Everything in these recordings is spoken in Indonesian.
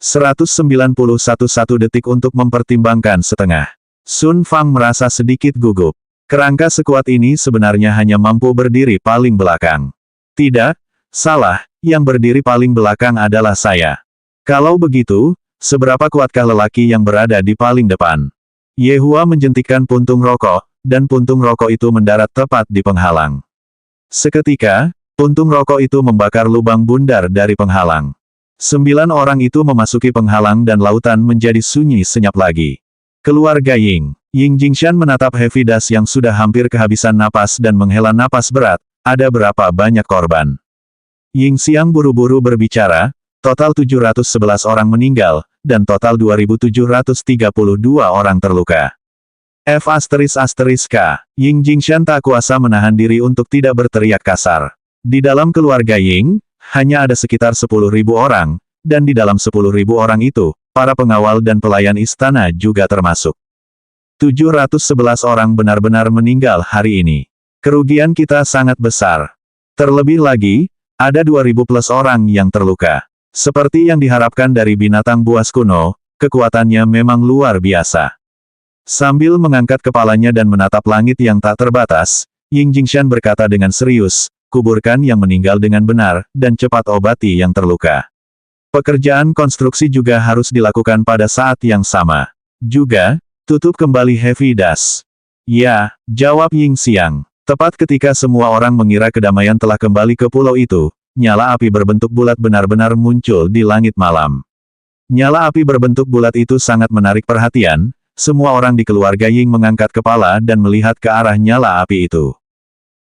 191 detik untuk mempertimbangkan setengah. Sun Fang merasa sedikit gugup. Kerangka sekuat ini sebenarnya hanya mampu berdiri paling belakang. Tidak, salah, yang berdiri paling belakang adalah saya. Kalau begitu, seberapa kuatkah lelaki yang berada di paling depan? Ye Hua menjentikkan puntung rokok, dan puntung rokok itu mendarat tepat di penghalang. Seketika, puntung rokok itu membakar lubang bundar dari penghalang. 9 orang itu memasuki penghalang dan lautan menjadi sunyi senyap lagi. Keluarga Ying. Ying Jingshan menatap Heavy Dust yang sudah hampir kehabisan napas dan menghela napas berat. Ada berapa banyak korban? Ying Xiang buru-buru berbicara, total 711 orang meninggal, dan total 2.732 orang terluka. F***K. Ying Jingshan tak kuasa menahan diri untuk tidak berteriak kasar. Di dalam keluarga Ying, hanya ada sekitar 10.000 orang, dan di dalam 10.000 orang itu, para pengawal dan pelayan istana juga termasuk. 711 orang benar-benar meninggal hari ini. Kerugian kita sangat besar. Terlebih lagi, ada 2.000 plus orang yang terluka. Seperti yang diharapkan dari binatang buas kuno, kekuatannya memang luar biasa. Sambil mengangkat kepalanya dan menatap langit yang tak terbatas, Ying Jingshan berkata dengan serius, kuburkan yang meninggal dengan benar, dan cepat obati yang terluka. Pekerjaan konstruksi juga harus dilakukan pada saat yang sama. Juga, tutup kembali Heavy Dust. Ya, jawab Ying Xiang. Tepat ketika semua orang mengira kedamaian telah kembali ke pulau itu, nyala api berbentuk bulat benar-benar muncul di langit malam. Nyala api berbentuk bulat itu sangat menarik perhatian, semua orang di keluarga Ying mengangkat kepala dan melihat ke arah nyala api itu.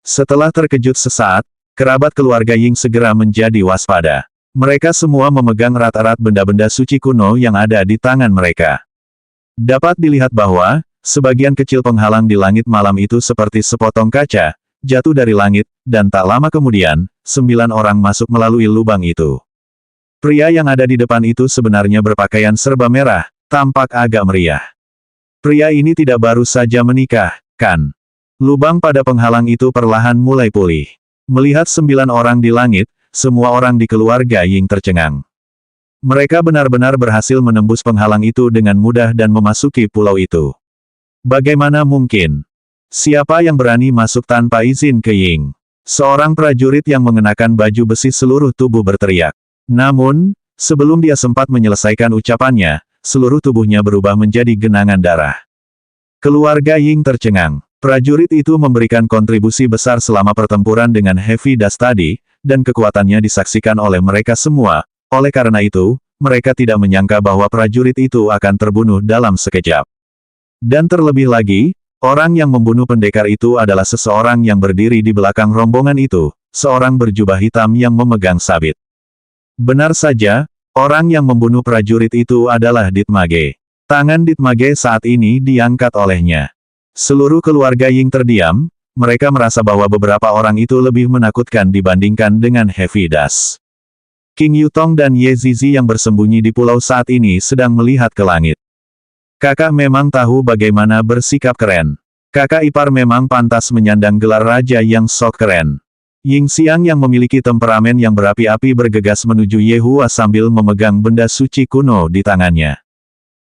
Setelah terkejut sesaat, kerabat keluarga Ying segera menjadi waspada. Mereka semua memegang erat-erat benda-benda suci kuno yang ada di tangan mereka. Dapat dilihat bahwa, sebagian kecil penghalang di langit malam itu seperti sepotong kaca, jatuh dari langit, dan tak lama kemudian, 9 orang masuk melalui lubang itu. Pria yang ada di depan itu sebenarnya berpakaian serba merah, tampak agak meriah. Pria ini tidak baru saja menikah, kan? Lubang pada penghalang itu perlahan mulai pulih. Melihat 9 orang di langit, semua orang di keluarga Ying tercengang. Mereka benar-benar berhasil menembus penghalang itu dengan mudah dan memasuki pulau itu. Bagaimana mungkin? Siapa yang berani masuk tanpa izin ke Ying? Seorang prajurit yang mengenakan baju besi seluruh tubuh berteriak. Namun, sebelum dia sempat menyelesaikan ucapannya, seluruh tubuhnya berubah menjadi genangan darah. Keluarga Ying tercengang. Prajurit itu memberikan kontribusi besar selama pertempuran dengan Heavy Dust tadi, dan kekuatannya disaksikan oleh mereka semua. Oleh karena itu, mereka tidak menyangka bahwa prajurit itu akan terbunuh dalam sekejap. Dan terlebih lagi, orang yang membunuh pendekar itu adalah seseorang yang berdiri di belakang rombongan itu, seorang berjubah hitam yang memegang sabit. Benar saja, orang yang membunuh prajurit itu adalah Ditmage. Tangan Ditmage saat ini diangkat olehnya. Seluruh keluarga Ying terdiam, mereka merasa bahwa beberapa orang itu lebih menakutkan dibandingkan dengan Heavy Dust. King Yutong dan Ye Zizi yang bersembunyi di pulau saat ini sedang melihat ke langit. Kakak memang tahu bagaimana bersikap keren. Kakak ipar memang pantas menyandang gelar raja yang sok keren. Ying Xiang yang memiliki temperamen yang berapi-api bergegas menuju Ye Hua sambil memegang benda suci kuno di tangannya.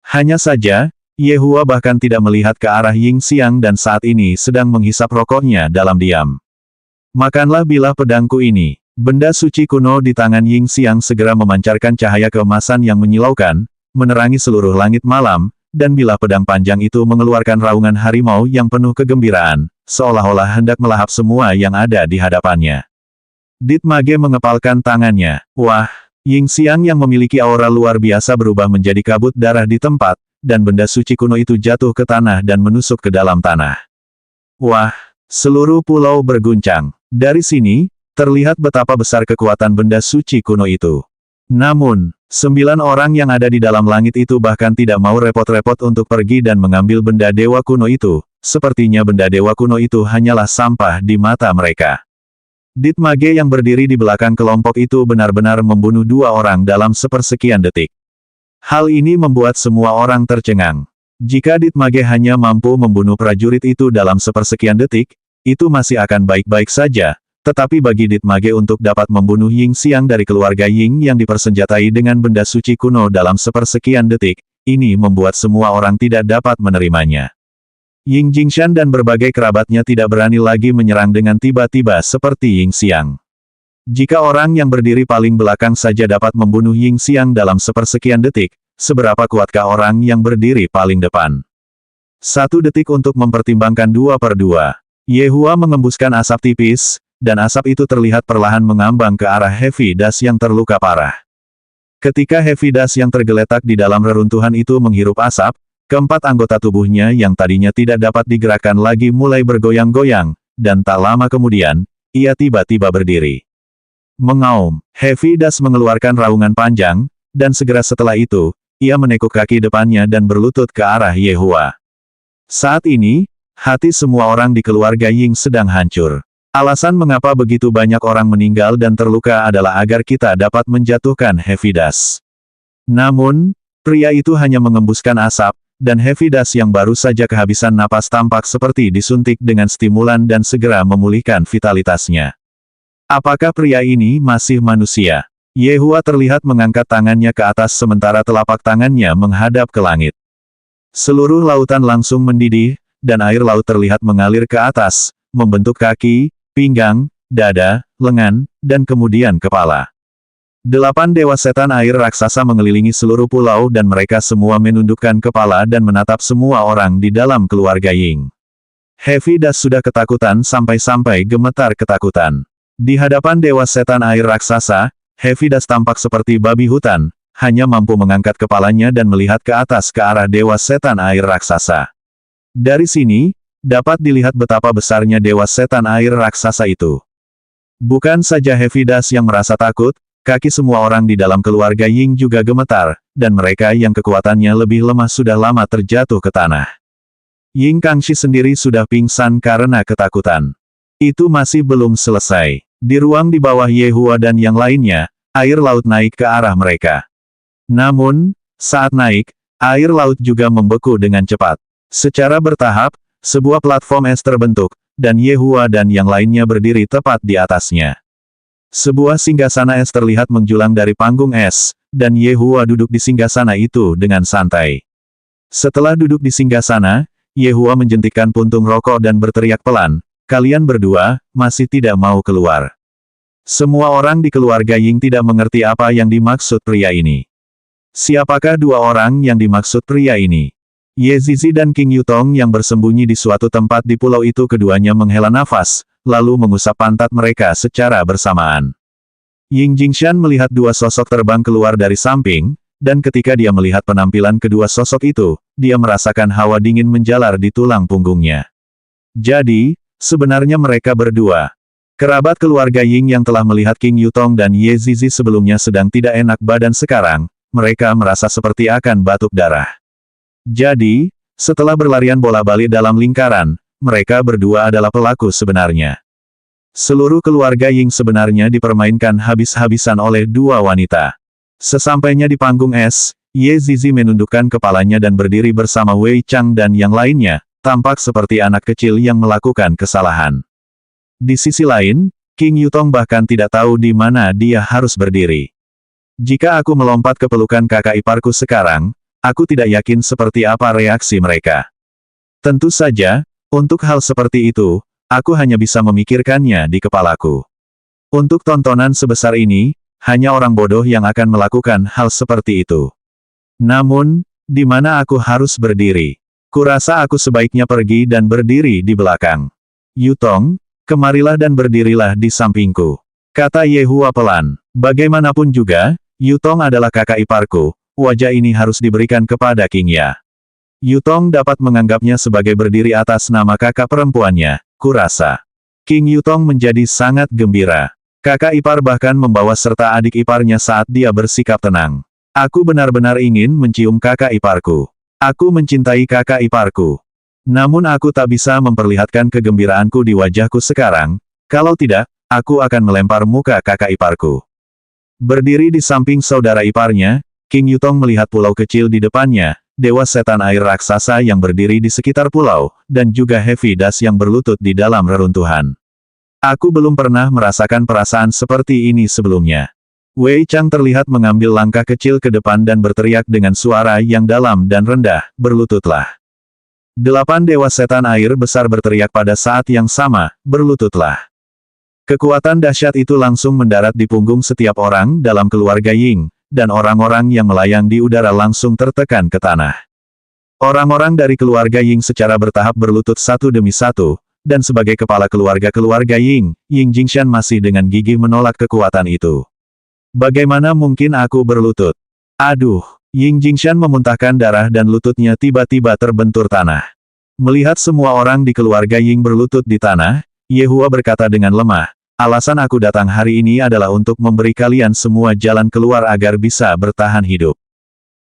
Hanya saja, Ye Hua bahkan tidak melihat ke arah Ying Xiang dan saat ini sedang menghisap rokoknya dalam diam. Makanlah bilah pedangku ini. Benda suci kuno di tangan Ying Xiang segera memancarkan cahaya keemasan yang menyilaukan, menerangi seluruh langit malam, dan bilah pedang panjang itu mengeluarkan raungan harimau yang penuh kegembiraan, seolah-olah hendak melahap semua yang ada di hadapannya. Ditmage mengepalkan tangannya. Wah, Ying Xiang yang memiliki aura luar biasa berubah menjadi kabut darah di tempat, dan benda suci kuno itu jatuh ke tanah dan menusuk ke dalam tanah. Wah, seluruh pulau berguncang. Dari sini, terlihat betapa besar kekuatan benda suci kuno itu. Namun, 9 orang yang ada di dalam langit itu bahkan tidak mau repot-repot untuk pergi dan mengambil benda dewa kuno itu, sepertinya benda dewa kuno itu hanyalah sampah di mata mereka. Ditmage yang berdiri di belakang kelompok itu benar-benar membunuh 2 orang dalam sepersekian detik. Hal ini membuat semua orang tercengang. Jika Ditmage hanya mampu membunuh prajurit itu dalam sepersekian detik, itu masih akan baik-baik saja, Tetapi bagi Dit Mage untuk dapat membunuh Ying Xiang dari keluarga Ying yang dipersenjatai dengan benda suci kuno dalam sepersekian detik, ini membuat semua orang tidak dapat menerimanya. Ying Jingshan dan berbagai kerabatnya tidak berani lagi menyerang dengan tiba-tiba seperti Ying Xiang. Jika orang yang berdiri paling belakang saja dapat membunuh Ying Xiang dalam sepersekian detik, seberapa kuatkah orang yang berdiri paling depan? 1 detik untuk mempertimbangkan 2 per 2. Ye Hua mengembuskan asap tipis, dan asap itu terlihat perlahan mengambang ke arah Heavy Dash yang terluka parah. Ketika Heavy Dash yang tergeletak di dalam reruntuhan itu menghirup asap, keempat anggota tubuhnya yang tadinya tidak dapat digerakkan lagi mulai bergoyang-goyang, dan tak lama kemudian, ia tiba-tiba berdiri. Mengaum, Heavy Dash mengeluarkan raungan panjang, dan segera setelah itu, ia menekuk kaki depannya dan berlutut ke arah Ye Hua. Saat ini, hati semua orang di keluarga Ying sedang hancur. Alasan mengapa begitu banyak orang meninggal dan terluka adalah agar kita dapat menjatuhkan Heavy Dash. Namun, pria itu hanya mengembuskan asap, dan Heavy Dash yang baru saja kehabisan napas tampak seperti disuntik dengan stimulan dan segera memulihkan vitalitasnya. Apakah pria ini masih manusia? Ye Hua terlihat mengangkat tangannya ke atas sementara telapak tangannya menghadap ke langit. Seluruh lautan langsung mendidih, dan air laut terlihat mengalir ke atas, membentuk kaki, pinggang, dada, lengan, dan kemudian kepala. 8 dewa setan air raksasa mengelilingi seluruh pulau dan mereka semua menundukkan kepala dan menatap semua orang di dalam keluarga Ying. Heavy Dash sudah ketakutan sampai-sampai gemetar ketakutan. Di hadapan dewa setan air raksasa, Heavy Dash tampak seperti babi hutan, hanya mampu mengangkat kepalanya dan melihat ke atas ke arah dewa setan air raksasa. Dari sini, dapat dilihat betapa besarnya dewa setan air raksasa itu. Bukan saja Heavy Dash yang merasa takut, kaki semua orang di dalam keluarga Ying juga gemetar, dan mereka yang kekuatannya lebih lemah sudah lama terjatuh ke tanah. Ying Kangxi sendiri sudah pingsan karena ketakutan. Itu masih belum selesai. Di ruang di bawah Ye Hua dan yang lainnya, air laut naik ke arah mereka. Namun, saat naik, air laut juga membeku dengan cepat. Secara bertahap, sebuah platform es terbentuk, dan Ye Hua dan yang lainnya berdiri tepat di atasnya. Sebuah singgasana es terlihat menjulang dari panggung es, dan Ye Hua duduk di singgasana itu dengan santai. Setelah duduk di singgasana, Ye Hua menjentikkan puntung rokok dan berteriak pelan, "Kalian berdua, masih tidak mau keluar." Semua orang di keluarga Ying tidak mengerti apa yang dimaksud pria ini. Siapakah 2 orang yang dimaksud pria ini? Ye Zizi dan King Yutong yang bersembunyi di suatu tempat di pulau itu keduanya menghela nafas, lalu mengusap pantat mereka secara bersamaan. Ying Jingshan melihat 2 sosok terbang keluar dari samping, dan ketika dia melihat penampilan kedua sosok itu, dia merasakan hawa dingin menjalar di tulang punggungnya. Jadi, sebenarnya mereka berdua. Kerabat keluarga Ying yang telah melihat King Yutong dan Ye Zizi sebelumnya sedang tidak enak badan sekarang, mereka merasa seperti akan batuk darah. Jadi, setelah berlarian bola-balik dalam lingkaran, mereka berdua adalah pelaku sebenarnya. Seluruh keluarga Ying sebenarnya dipermainkan habis-habisan oleh 2 wanita. Sesampainya di panggung es, Ye Zizi menundukkan kepalanya dan berdiri bersama Wei Chang dan yang lainnya, tampak seperti anak kecil yang melakukan kesalahan. Di sisi lain, King Yutong bahkan tidak tahu di mana dia harus berdiri. Jika aku melompat ke pelukan kakak iparku sekarang, aku tidak yakin seperti apa reaksi mereka. Tentu saja, untuk hal seperti itu, aku hanya bisa memikirkannya di kepalaku. Untuk tontonan sebesar ini, hanya orang bodoh yang akan melakukan hal seperti itu. Namun, di mana aku harus berdiri? Kurasa aku sebaiknya pergi dan berdiri di belakang. Yutong, kemarilah dan berdirilah di sampingku, kata Ye Hua pelan. Bagaimanapun juga, Yutong adalah kakak iparku. Wajah ini harus diberikan kepada King Ya. Yutong dapat menganggapnya sebagai berdiri atas nama kakak perempuannya, kurasa. King Yutong menjadi sangat gembira. Kakak ipar bahkan membawa serta adik iparnya saat dia bersikap tenang. Aku benar-benar ingin mencium kakak iparku. Aku mencintai kakak iparku. Namun aku tak bisa memperlihatkan kegembiraanku di wajahku sekarang, kalau tidak, aku akan melempar muka kakak iparku. Berdiri di samping saudara iparnya, King Yutong melihat pulau kecil di depannya, dewa setan air raksasa yang berdiri di sekitar pulau, dan juga Heavy Dash yang berlutut di dalam reruntuhan. Aku belum pernah merasakan perasaan seperti ini sebelumnya. Wei Chang terlihat mengambil langkah kecil ke depan dan berteriak dengan suara yang dalam dan rendah, berlututlah. 8 dewa setan air besar berteriak pada saat yang sama, berlututlah. Kekuatan dahsyat itu langsung mendarat di punggung setiap orang dalam keluarga Ying, dan orang-orang yang melayang di udara langsung tertekan ke tanah. Orang-orang dari keluarga Ying secara bertahap berlutut satu demi satu, dan sebagai kepala keluarga Ying, Ying Jingshan masih dengan gigih menolak kekuatan itu. Bagaimana mungkin aku berlutut? Aduh, Ying Jingshan memuntahkan darah dan lututnya tiba-tiba terbentur tanah. Melihat semua orang di keluarga Ying berlutut di tanah, Ye Hua berkata dengan lemah, alasan aku datang hari ini adalah untuk memberi kalian semua jalan keluar agar bisa bertahan hidup.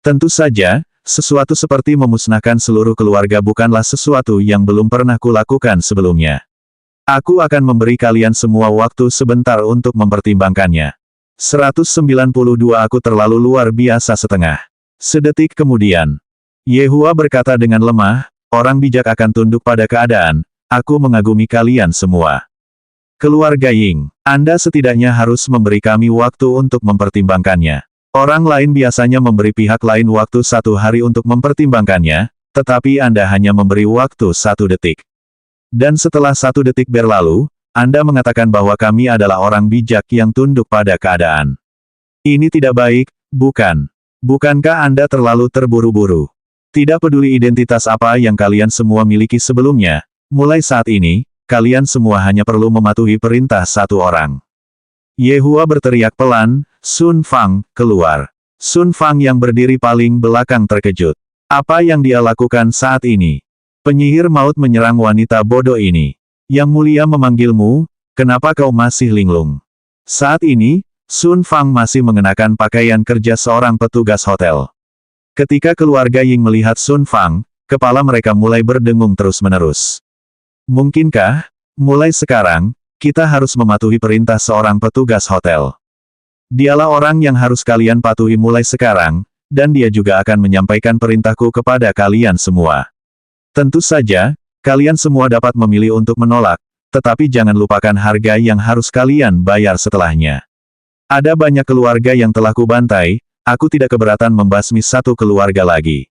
Tentu saja, sesuatu seperti memusnahkan seluruh keluarga bukanlah sesuatu yang belum pernah kulakukan sebelumnya. Aku akan memberi kalian semua waktu sebentar untuk mempertimbangkannya. 192 aku terlalu luar biasa setengah. Sedetik kemudian, Ye Hua berkata dengan lemah, orang bijak akan tunduk pada keadaan. Aku mengagumi kalian semua. Keluarga Ying, Anda setidaknya harus memberi kami waktu untuk mempertimbangkannya. Orang lain biasanya memberi pihak lain waktu 1 hari untuk mempertimbangkannya, tetapi Anda hanya memberi waktu 1 detik. Dan setelah 1 detik berlalu, Anda mengatakan bahwa kami adalah orang bijak yang tunduk pada keadaan. Ini tidak baik, bukan? Bukankah Anda terlalu terburu-buru? Tidak peduli identitas apa yang kalian semua miliki sebelumnya, mulai saat ini, kalian semua hanya perlu mematuhi perintah 1 orang. Ye Hua berteriak pelan, Sun Fang, keluar. Sun Fang yang berdiri paling belakang terkejut. Apa yang dia lakukan saat ini? Penyihir maut menyerang wanita bodoh ini. Yang mulia memanggilmu, kenapa kau masih linglung? Saat ini, Sun Fang masih mengenakan pakaian kerja seorang petugas hotel. Ketika keluarga Ying melihat Sun Fang, kepala mereka mulai berdengung terus-menerus. Mungkinkah, mulai sekarang, kita harus mematuhi perintah seorang petugas hotel? Dialah orang yang harus kalian patuhi mulai sekarang, dan dia juga akan menyampaikan perintahku kepada kalian semua. Tentu saja, kalian semua dapat memilih untuk menolak, tetapi jangan lupakan harga yang harus kalian bayar setelahnya. Ada banyak keluarga yang telah kubantai, aku tidak keberatan membasmi 1 keluarga lagi.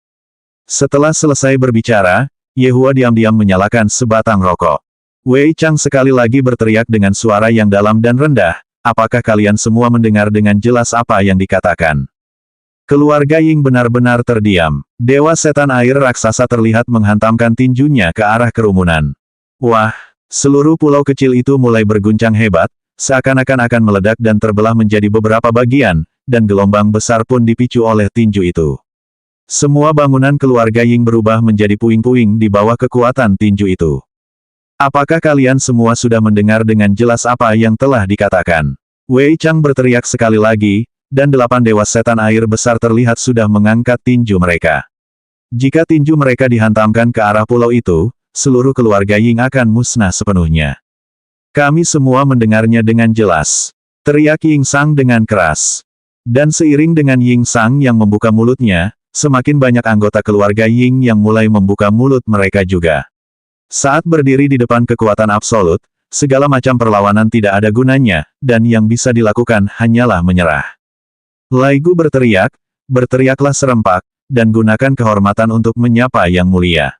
Setelah selesai berbicara, Ye Hua diam-diam menyalakan sebatang rokok. Wei Chang sekali lagi berteriak dengan suara yang dalam dan rendah, apakah kalian semua mendengar dengan jelas apa yang dikatakan? Keluarga Ying benar-benar terdiam. Dewa setan air raksasa terlihat menghantamkan tinjunya ke arah kerumunan. Wah, seluruh pulau kecil itu mulai berguncang hebat, seakan-akan akan meledak dan terbelah menjadi beberapa bagian, dan gelombang besar pun dipicu oleh tinju itu. Semua bangunan keluarga Ying berubah menjadi puing-puing di bawah kekuatan tinju itu. Apakah kalian semua sudah mendengar dengan jelas apa yang telah dikatakan? Wei Chang berteriak sekali lagi, dan 8 dewa setan air besar terlihat sudah mengangkat tinju mereka. Jika tinju mereka dihantamkan ke arah pulau itu, seluruh keluarga Ying akan musnah sepenuhnya. Kami semua mendengarnya dengan jelas. Teriak Ying Sang dengan keras. Dan seiring dengan Ying Sang yang membuka mulutnya, semakin banyak anggota keluarga Ying yang mulai membuka mulut mereka juga. Saat berdiri di depan kekuatan absolut, segala macam perlawanan tidak ada gunanya, dan yang bisa dilakukan hanyalah menyerah. Lai Gu berteriak, berteriaklah serempak, dan gunakan kehormatan untuk menyapa yang mulia.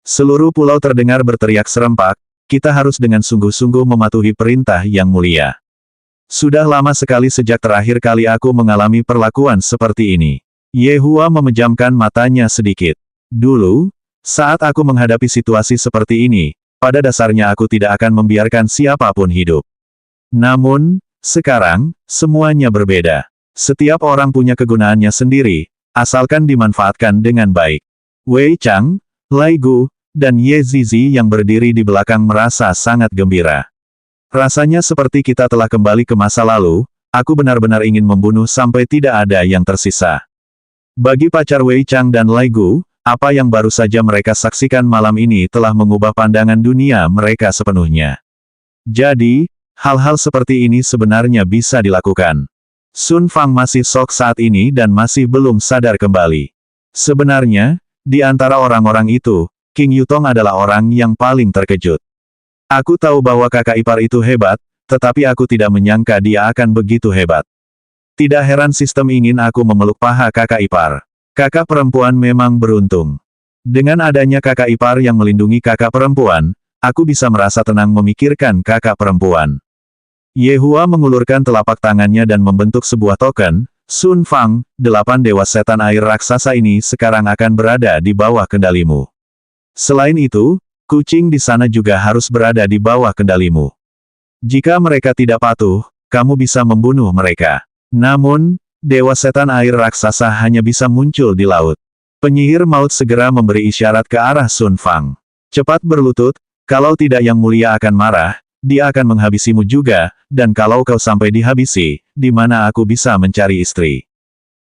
Seluruh pulau terdengar berteriak serempak, kita harus dengan sungguh-sungguh mematuhi perintah yang mulia. Sudah lama sekali sejak terakhir kali aku mengalami perlakuan seperti ini. Ye Hua memejamkan matanya sedikit. Dulu, saat aku menghadapi situasi seperti ini, pada dasarnya aku tidak akan membiarkan siapapun hidup. Namun, sekarang, semuanya berbeda. Setiap orang punya kegunaannya sendiri, asalkan dimanfaatkan dengan baik. Wei Chang, Lai Gu, dan Ye Zizi yang berdiri di belakang merasa sangat gembira. Rasanya seperti kita telah kembali ke masa lalu, aku benar-benar ingin membunuh sampai tidak ada yang tersisa. Bagi pacar Wei Chang dan Lai Gu, apa yang baru saja mereka saksikan malam ini telah mengubah pandangan dunia mereka sepenuhnya. Jadi, hal-hal seperti ini sebenarnya bisa dilakukan. Sun Fang masih shock saat ini dan masih belum sadar kembali. Sebenarnya, di antara orang-orang itu, King Yutong adalah orang yang paling terkejut. Aku tahu bahwa kakak ipar itu hebat, tetapi aku tidak menyangka dia akan begitu hebat. Tidak heran sistem ingin aku memeluk paha kakak ipar. Kakak perempuan memang beruntung. Dengan adanya kakak ipar yang melindungi kakak perempuan, aku bisa merasa tenang memikirkan kakak perempuan. Yehua mengulurkan telapak tangannya dan membentuk sebuah token, Sun Fang, 8 dewa setan air raksasa ini sekarang akan berada di bawah kendalimu. Selain itu, kucing di sana juga harus berada di bawah kendalimu. Jika mereka tidak patuh, kamu bisa membunuh mereka. Namun, dewa setan air raksasa hanya bisa muncul di laut. Penyihir maut segera memberi isyarat ke arah Sun Fang. Cepat berlutut, kalau tidak Yang Mulia akan marah, dia akan menghabisimu juga, dan kalau kau sampai dihabisi, di mana aku bisa mencari istri?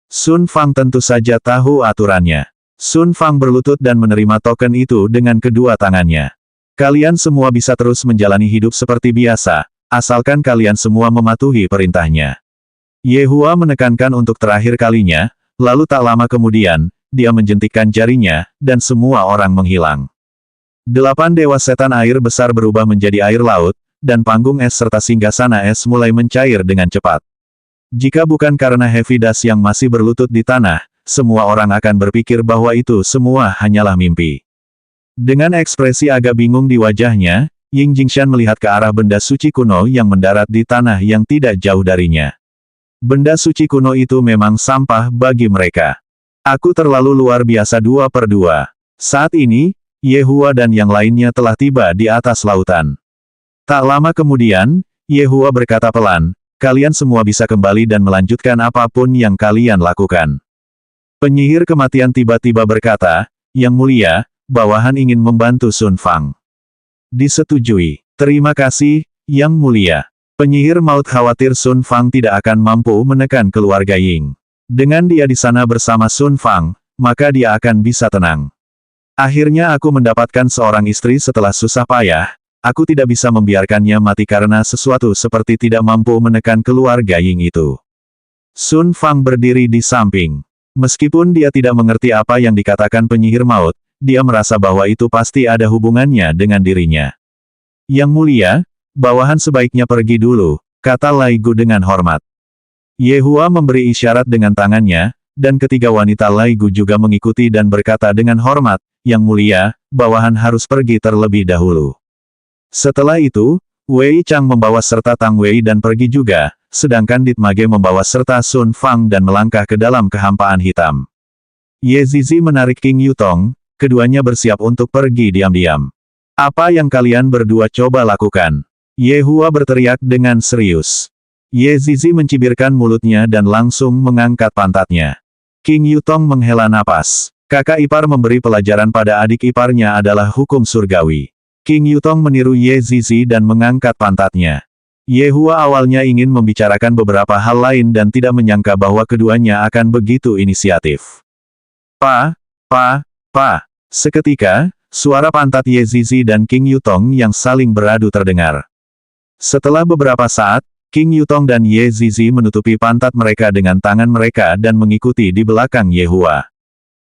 Sun Fang tentu saja tahu aturannya. Sun Fang berlutut dan menerima token itu dengan kedua tangannya. Kalian semua bisa terus menjalani hidup seperti biasa, asalkan kalian semua mematuhi perintahnya. Yehua menekankan untuk terakhir kalinya, lalu tak lama kemudian, dia menjentikkan jarinya, dan semua orang menghilang. 8 dewa setan air besar berubah menjadi air laut, dan panggung es serta singgasana es mulai mencair dengan cepat. Jika bukan karena Heavy Dust yang masih berlutut di tanah, semua orang akan berpikir bahwa itu semua hanyalah mimpi. Dengan ekspresi agak bingung di wajahnya, Ying Jingshan melihat ke arah benda suci kuno yang mendarat di tanah yang tidak jauh darinya. Benda suci kuno itu memang sampah bagi mereka. Aku terlalu luar biasa 2 per 2. Saat ini, Yehua dan yang lainnya telah tiba di atas lautan. Tak lama kemudian, Yehua berkata pelan, kalian semua bisa kembali dan melanjutkan apapun yang kalian lakukan. Penyihir kematian tiba-tiba berkata, Yang Mulia, bawahan ingin membantu Sun Fang. Disetujui. Terima kasih, Yang Mulia. Penyihir maut khawatir Sun Fang tidak akan mampu menekan keluarga Ying. Dengan dia di sana bersama Sun Fang, maka dia akan bisa tenang. Akhirnya aku mendapatkan seorang istri setelah susah payah. Aku tidak bisa membiarkannya mati karena sesuatu seperti tidak mampu menekan keluarga Ying itu. Sun Fang berdiri di samping. Meskipun dia tidak mengerti apa yang dikatakan penyihir maut, dia merasa bahwa itu pasti ada hubungannya dengan dirinya. Yang Mulia, bawahan sebaiknya pergi dulu, kata Lai Gu dengan hormat. Yehua memberi isyarat dengan tangannya, dan ketiga wanita Lai Gu juga mengikuti dan berkata dengan hormat, Yang Mulia, bawahan harus pergi terlebih dahulu. Setelah itu, Wei Chang membawa serta Tang Wei dan pergi juga, sedangkan Dit Mage membawa serta Sun Fang dan melangkah ke dalam kehampaan hitam. Ye Zizi menarik King Yutong, keduanya bersiap untuk pergi diam-diam. Apa yang kalian berdua coba lakukan? Yehua berteriak dengan serius. Ye Zizi mencibirkan mulutnya dan langsung mengangkat pantatnya. King Yutong menghela napas. Kakak ipar memberi pelajaran pada adik iparnya adalah hukum surgawi. King Yutong meniru Ye Zizi dan mengangkat pantatnya. Yehua awalnya ingin membicarakan beberapa hal lain dan tidak menyangka bahwa keduanya akan begitu inisiatif. Pa. Seketika, suara pantat Ye Zizi dan King Yutong yang saling beradu terdengar. Setelah beberapa saat, King Yutong dan Ye Zizi menutupi pantat mereka dengan tangan mereka dan mengikuti di belakang Yehua.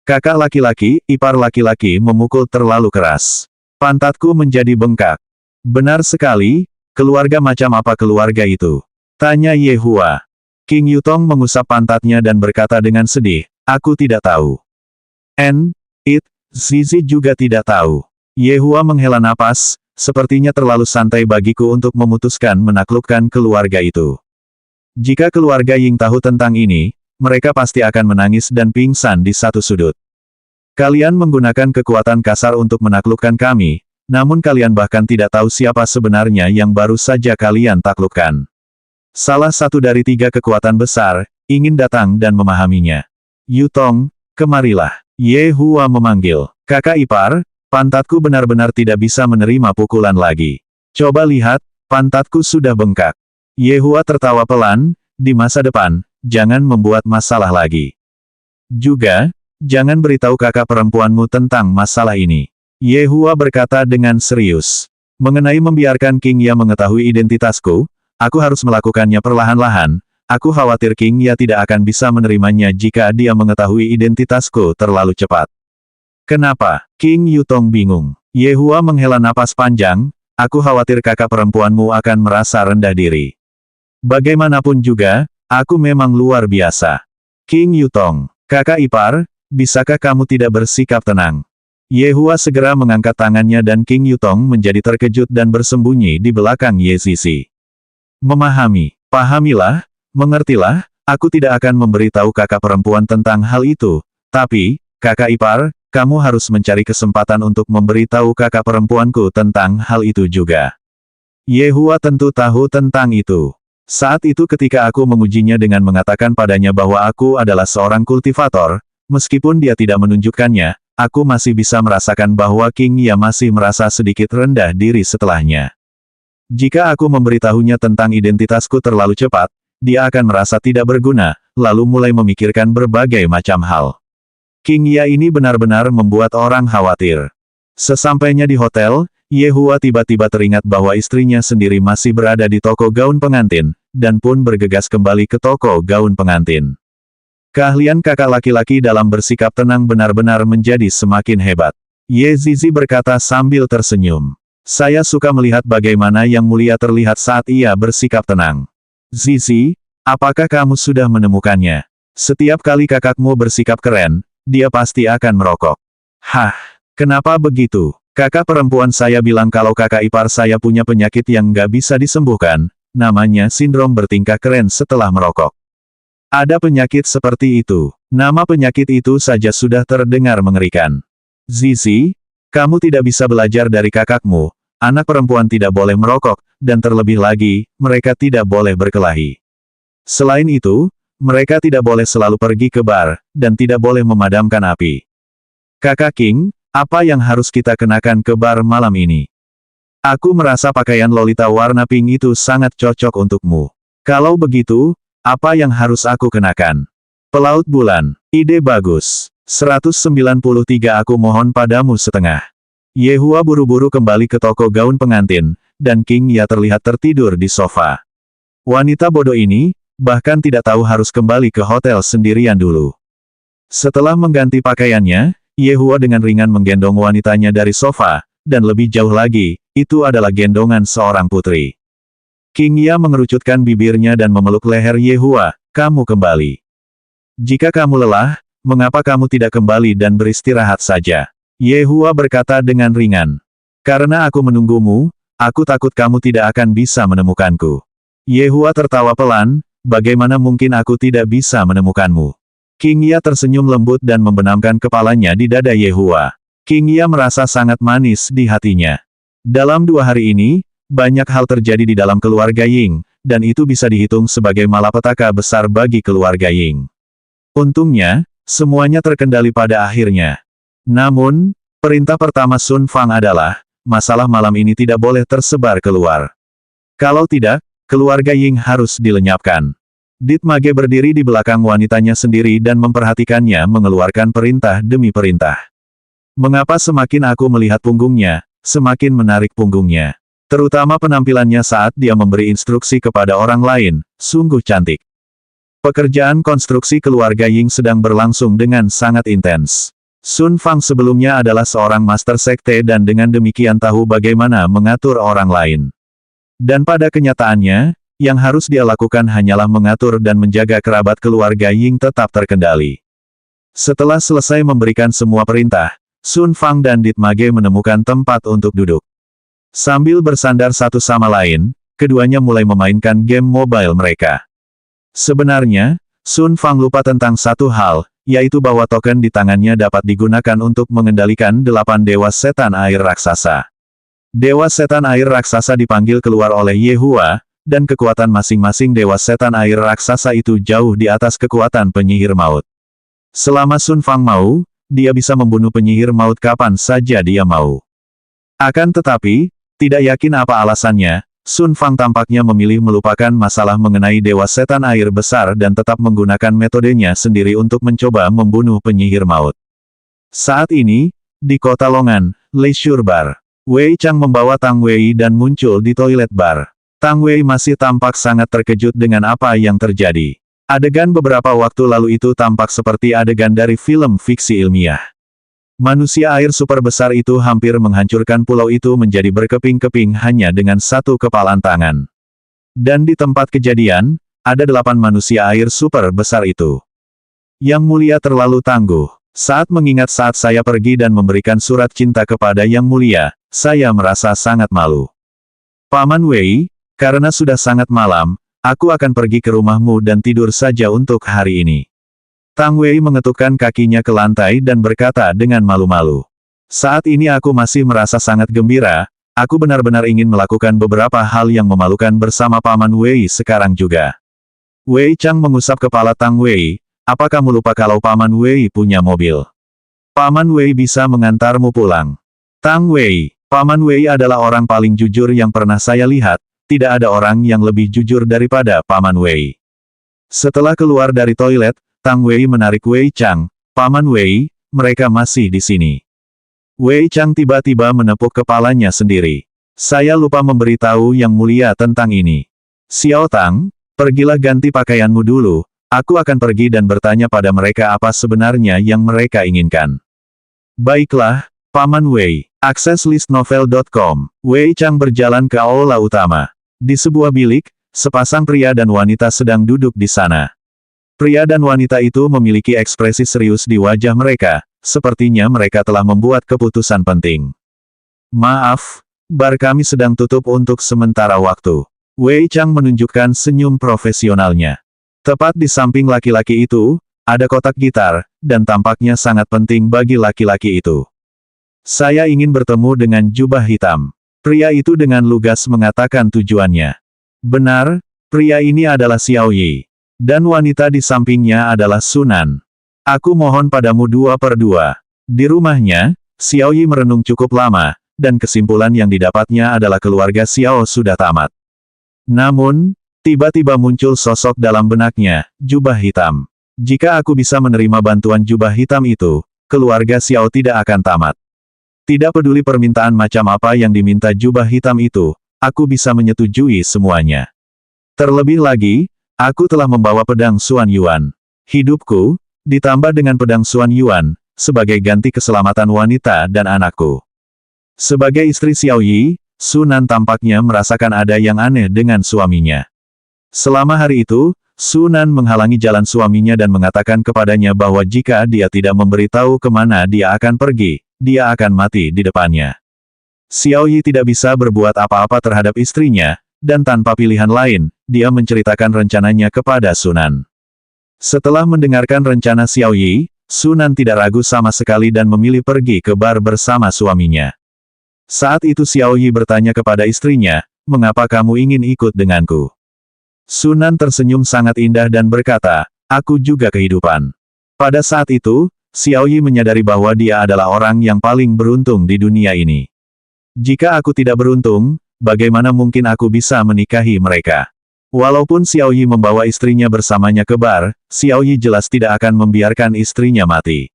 Kakak laki-laki, ipar laki-laki memukul terlalu keras. Pantatku menjadi bengkak. Benar sekali, keluarga macam apa keluarga itu? Tanya Yehua. King Yutong mengusap pantatnya dan berkata dengan sedih, aku tidak tahu. Zizi juga tidak tahu. Yehua menghela napas, sepertinya terlalu santai bagiku untuk memutuskan menaklukkan keluarga itu. Jika keluarga Ying tahu tentang ini, mereka pasti akan menangis dan pingsan di satu sudut. Kalian menggunakan kekuatan kasar untuk menaklukkan kami, namun kalian bahkan tidak tahu siapa sebenarnya yang baru saja kalian taklukkan. Salah satu dari 3 kekuatan besar, ingin datang dan memahaminya. Yutong, kemarilah. Yehua memanggil. Kakak ipar, pantatku benar-benar tidak bisa menerima pukulan lagi. Coba lihat, pantatku sudah bengkak. Yehua tertawa pelan, di masa depan, jangan membuat masalah lagi. Juga, jangan beritahu kakak perempuanmu tentang masalah ini. Yehua berkata dengan serius. Mengenai membiarkan King Ya mengetahui identitasku, aku harus melakukannya perlahan-lahan. Aku khawatir King Ya tidak akan bisa menerimanya jika dia mengetahui identitasku terlalu cepat. Kenapa? King Yutong bingung. Yehua menghela napas panjang, aku khawatir kakak perempuanmu akan merasa rendah diri. Bagaimanapun juga, aku memang luar biasa. King Yutong, kakak ipar, bisakah kamu tidak bersikap tenang? Yehua segera mengangkat tangannya dan King Yutong menjadi terkejut dan bersembunyi di belakang Ye Zizi. Memahami, pahamilah, mengertilah, aku tidak akan memberitahu kakak perempuan tentang hal itu, tapi, kakak ipar, kamu harus mencari kesempatan untuk memberitahu kakak perempuanku tentang hal itu juga. Yehua tentu tahu tentang itu. Saat itu ketika aku mengujinya dengan mengatakan padanya bahwa aku adalah seorang kultivator, meskipun dia tidak menunjukkannya, aku masih bisa merasakan bahwa King Ya masih merasa sedikit rendah diri setelahnya. Jika aku memberitahunya tentang identitasku terlalu cepat, dia akan merasa tidak berguna, lalu mulai memikirkan berbagai macam hal. King Ya ini benar-benar membuat orang khawatir. Sesampainya di hotel, Yehua tiba-tiba teringat bahwa istrinya sendiri masih berada di toko gaun pengantin, dan pun bergegas kembali ke toko gaun pengantin. Keahlian kakak laki-laki dalam bersikap tenang benar-benar menjadi semakin hebat. Ye Zizi berkata sambil tersenyum. Saya suka melihat bagaimana Yang Mulia terlihat saat ia bersikap tenang. Zizi, apakah kamu sudah menemukannya? Setiap kali kakakmu bersikap keren, dia pasti akan merokok. Hah, kenapa begitu? Kakak perempuan saya bilang kalau kakak ipar saya punya penyakit yang nggak bisa disembuhkan, namanya sindrom bertingkah keren setelah merokok. Ada penyakit seperti itu. Nama penyakit itu saja sudah terdengar mengerikan. Zizi, kamu tidak bisa belajar dari kakakmu, anak perempuan tidak boleh merokok, dan terlebih lagi, mereka tidak boleh berkelahi. Selain itu, mereka tidak boleh selalu pergi ke bar, dan tidak boleh memadamkan api. Kakak King, apa yang harus kita kenakan ke bar malam ini? Aku merasa pakaian lolita warna pink itu sangat cocok untukmu. Kalau begitu, apa yang harus aku kenakan? Pelaut bulan, ide bagus. 193 aku mohon padamu setengah. Yehua buru-buru kembali ke toko gaun pengantin, dan King Ya terlihat tertidur di sofa. Wanita bodoh ini, bahkan tidak tahu harus kembali ke hotel sendirian dulu. Setelah mengganti pakaiannya, Yehua dengan ringan menggendong wanitanya dari sofa, dan lebih jauh lagi, itu adalah gendongan seorang putri. King Ya mengerucutkan bibirnya dan memeluk leher Yehua, kamu kembali. Jika kamu lelah, mengapa kamu tidak kembali dan beristirahat saja? Yehua berkata dengan ringan. Karena aku menunggumu, aku takut kamu tidak akan bisa menemukanku. Yehua tertawa pelan, bagaimana mungkin aku tidak bisa menemukanmu? King Ya tersenyum lembut dan membenamkan kepalanya di dada Yehua. King Ya merasa sangat manis di hatinya. Dalam 2 hari ini, banyak hal terjadi di dalam keluarga Ying, dan itu bisa dihitung sebagai malapetaka besar bagi keluarga Ying. Untungnya, semuanya terkendali pada akhirnya. Namun, perintah pertama Sun Fang adalah, masalah malam ini tidak boleh tersebar keluar. Kalau tidak, keluarga Ying harus dilenyapkan. Dit Mage berdiri di belakang wanitanya sendiri dan memperhatikannya mengeluarkan perintah demi perintah. Mengapa semakin aku melihat punggungnya, semakin menarik punggungnya. Terutama penampilannya saat dia memberi instruksi kepada orang lain, sungguh cantik. Pekerjaan konstruksi keluarga Ying sedang berlangsung dengan sangat intens. Sun Fang sebelumnya adalah seorang master sekte dan dengan demikian tahu bagaimana mengatur orang lain. Dan pada kenyataannya, yang harus dia lakukan hanyalah mengatur dan menjaga kerabat keluarga Ying tetap terkendali. Setelah selesai memberikan semua perintah, Sun Fang dan Dit Mage menemukan tempat untuk duduk. Sambil bersandar satu sama lain, keduanya mulai memainkan game mobile mereka. Sebenarnya, Sun Fang lupa tentang satu hal, yaitu bahwa token di tangannya dapat digunakan untuk mengendalikan 8 dewa setan air raksasa. Dewa setan air raksasa dipanggil keluar oleh Yehua, dan kekuatan masing-masing dewa setan air raksasa itu jauh di atas kekuatan penyihir maut. Selama Sun Fang mau, dia bisa membunuh penyihir maut kapan saja dia mau. Akan tetapi, tidak yakin apa alasannya, Sun Fang tampaknya memilih melupakan masalah mengenai dewa setan air besar dan tetap menggunakan metodenya sendiri untuk mencoba membunuh penyihir maut. Saat ini, di kota Longan, Leisure Bar, Wei Chang membawa Tang Wei dan muncul di toilet bar. Tang Wei masih tampak sangat terkejut dengan apa yang terjadi. Adegan beberapa waktu lalu itu tampak seperti adegan dari film fiksi ilmiah. Manusia air super besar itu hampir menghancurkan pulau itu menjadi berkeping-keping hanya dengan satu kepalan tangan. Dan di tempat kejadian, ada 8 manusia air super besar itu. Yang Mulia terlalu tangguh. Saat mengingat saat saya pergi dan memberikan surat cinta kepada Yang Mulia, saya merasa sangat malu. Paman Wei, karena sudah sangat malam, aku akan pergi ke rumahmu dan tidur saja untuk hari ini. Tang Wei mengetukkan kakinya ke lantai dan berkata dengan malu-malu. Saat ini aku masih merasa sangat gembira, aku benar-benar ingin melakukan beberapa hal yang memalukan bersama Paman Wei sekarang juga. Wei Chang mengusap kepala Tang Wei, apa kamu lupa kalau Paman Wei punya mobil? Paman Wei bisa mengantarmu pulang. Tang Wei, Paman Wei adalah orang paling jujur yang pernah saya lihat, tidak ada orang yang lebih jujur daripada Paman Wei. Setelah keluar dari toilet, Tang Wei menarik Wei Chang, Paman Wei, mereka masih di sini. Wei Chang tiba-tiba menepuk kepalanya sendiri. Saya lupa memberitahu Yang Mulia tentang ini. Xiao Tang, pergilah ganti pakaianmu dulu, aku akan pergi dan bertanya pada mereka apa sebenarnya yang mereka inginkan. Baiklah, Paman Wei. Akses listnovel.com. Wei Chang berjalan ke aula utama. Di sebuah bilik, sepasang pria dan wanita sedang duduk di sana. Pria dan wanita itu memiliki ekspresi serius di wajah mereka, sepertinya mereka telah membuat keputusan penting. Maaf, bar kami sedang tutup untuk sementara waktu. Wei Chang menunjukkan senyum profesionalnya. Tepat di samping laki-laki itu, ada kotak gitar, dan tampaknya sangat penting bagi laki-laki itu. Saya ingin bertemu dengan jubah hitam. Pria itu dengan lugas mengatakan tujuannya. Benar, pria ini adalah Xiao Yi. Dan wanita di sampingnya adalah Sunan. Aku mohon padamu 2/2. Di rumahnya, Xiao Yi merenung cukup lama, dan kesimpulan yang didapatnya adalah keluarga Xiao sudah tamat. Namun, tiba-tiba muncul sosok dalam benaknya, jubah hitam. Jika aku bisa menerima bantuan jubah hitam itu, keluarga Xiao tidak akan tamat. Tidak peduli permintaan macam apa yang diminta jubah hitam itu, aku bisa menyetujui semuanya. Terlebih lagi, aku telah membawa pedang Xuan Yuan. Hidupku, ditambah dengan pedang Xuan Yuan, sebagai ganti keselamatan wanita dan anakku. Sebagai istri Xiao Yi, Sunan tampaknya merasakan ada yang aneh dengan suaminya. Selama hari itu, Sunan menghalangi jalan suaminya dan mengatakan kepadanya bahwa jika dia tidak memberitahu kemana dia akan pergi, dia akan mati di depannya. Xiao Yi tidak bisa berbuat apa-apa terhadap istrinya, dan tanpa pilihan lain, dia menceritakan rencananya kepada Sunan. Setelah mendengarkan rencana Xiao Yi, Sunan tidak ragu sama sekali dan memilih pergi ke bar bersama suaminya. Saat itu Xiao Yi bertanya kepada istrinya, mengapa kamu ingin ikut denganku? Sunan tersenyum sangat indah dan berkata, aku juga kehidupan. Pada saat itu, Xiao Yi menyadari bahwa dia adalah orang yang paling beruntung di dunia ini. Jika aku tidak beruntung, bagaimana mungkin aku bisa menikahi mereka? Walaupun Xiao Yi membawa istrinya bersamanya ke bar, Xiao Yi jelas tidak akan membiarkan istrinya mati.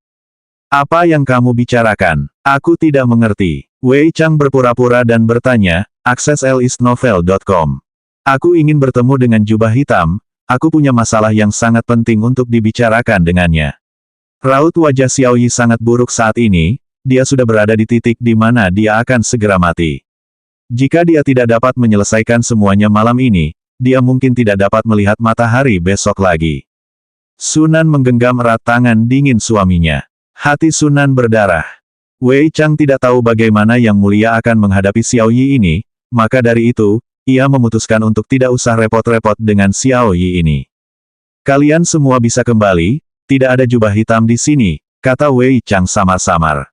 Apa yang kamu bicarakan? Aku tidak mengerti. Wei Chang berpura-pura dan bertanya, akses listnovel.com. Aku ingin bertemu dengan jubah hitam, aku punya masalah yang sangat penting untuk dibicarakan dengannya. Raut wajah Xiao Yi sangat buruk saat ini, dia sudah berada di titik di mana dia akan segera mati. Jika dia tidak dapat menyelesaikan semuanya malam ini, dia mungkin tidak dapat melihat matahari besok lagi. Sunan menggenggam erat tangan dingin suaminya. Hati Sunan berdarah. Wei Chang tidak tahu bagaimana Yang Mulia akan menghadapi Xiao Yi ini, maka dari itu, ia memutuskan untuk tidak usah repot-repot dengan Xiao Yi ini. Kalian semua bisa kembali, tidak ada jubah hitam di sini, kata Wei Chang samar-samar.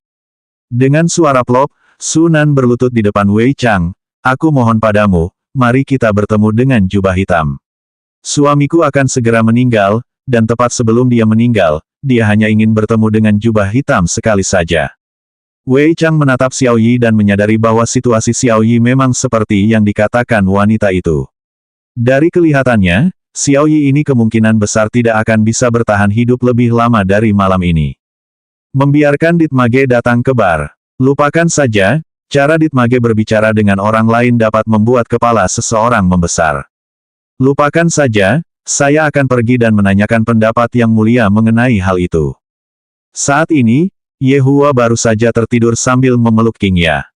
Dengan suara plop, Sunan berlutut di depan Wei Chang, aku mohon padamu, mari kita bertemu dengan jubah hitam. Suamiku akan segera meninggal, dan tepat sebelum dia meninggal, dia hanya ingin bertemu dengan jubah hitam sekali saja. Wei Chang menatap Xiao Yi dan menyadari bahwa situasi Xiao Yi memang seperti yang dikatakan wanita itu. Dari kelihatannya, Xiao Yi ini kemungkinan besar tidak akan bisa bertahan hidup lebih lama dari malam ini. Membiarkan Ditmage datang ke bar. Lupakan saja, cara Ditmage berbicara dengan orang lain dapat membuat kepala seseorang membesar. Lupakan saja, saya akan pergi dan menanyakan pendapat Yang Mulia mengenai hal itu. Saat ini, Yehua baru saja tertidur sambil memeluk King Ya.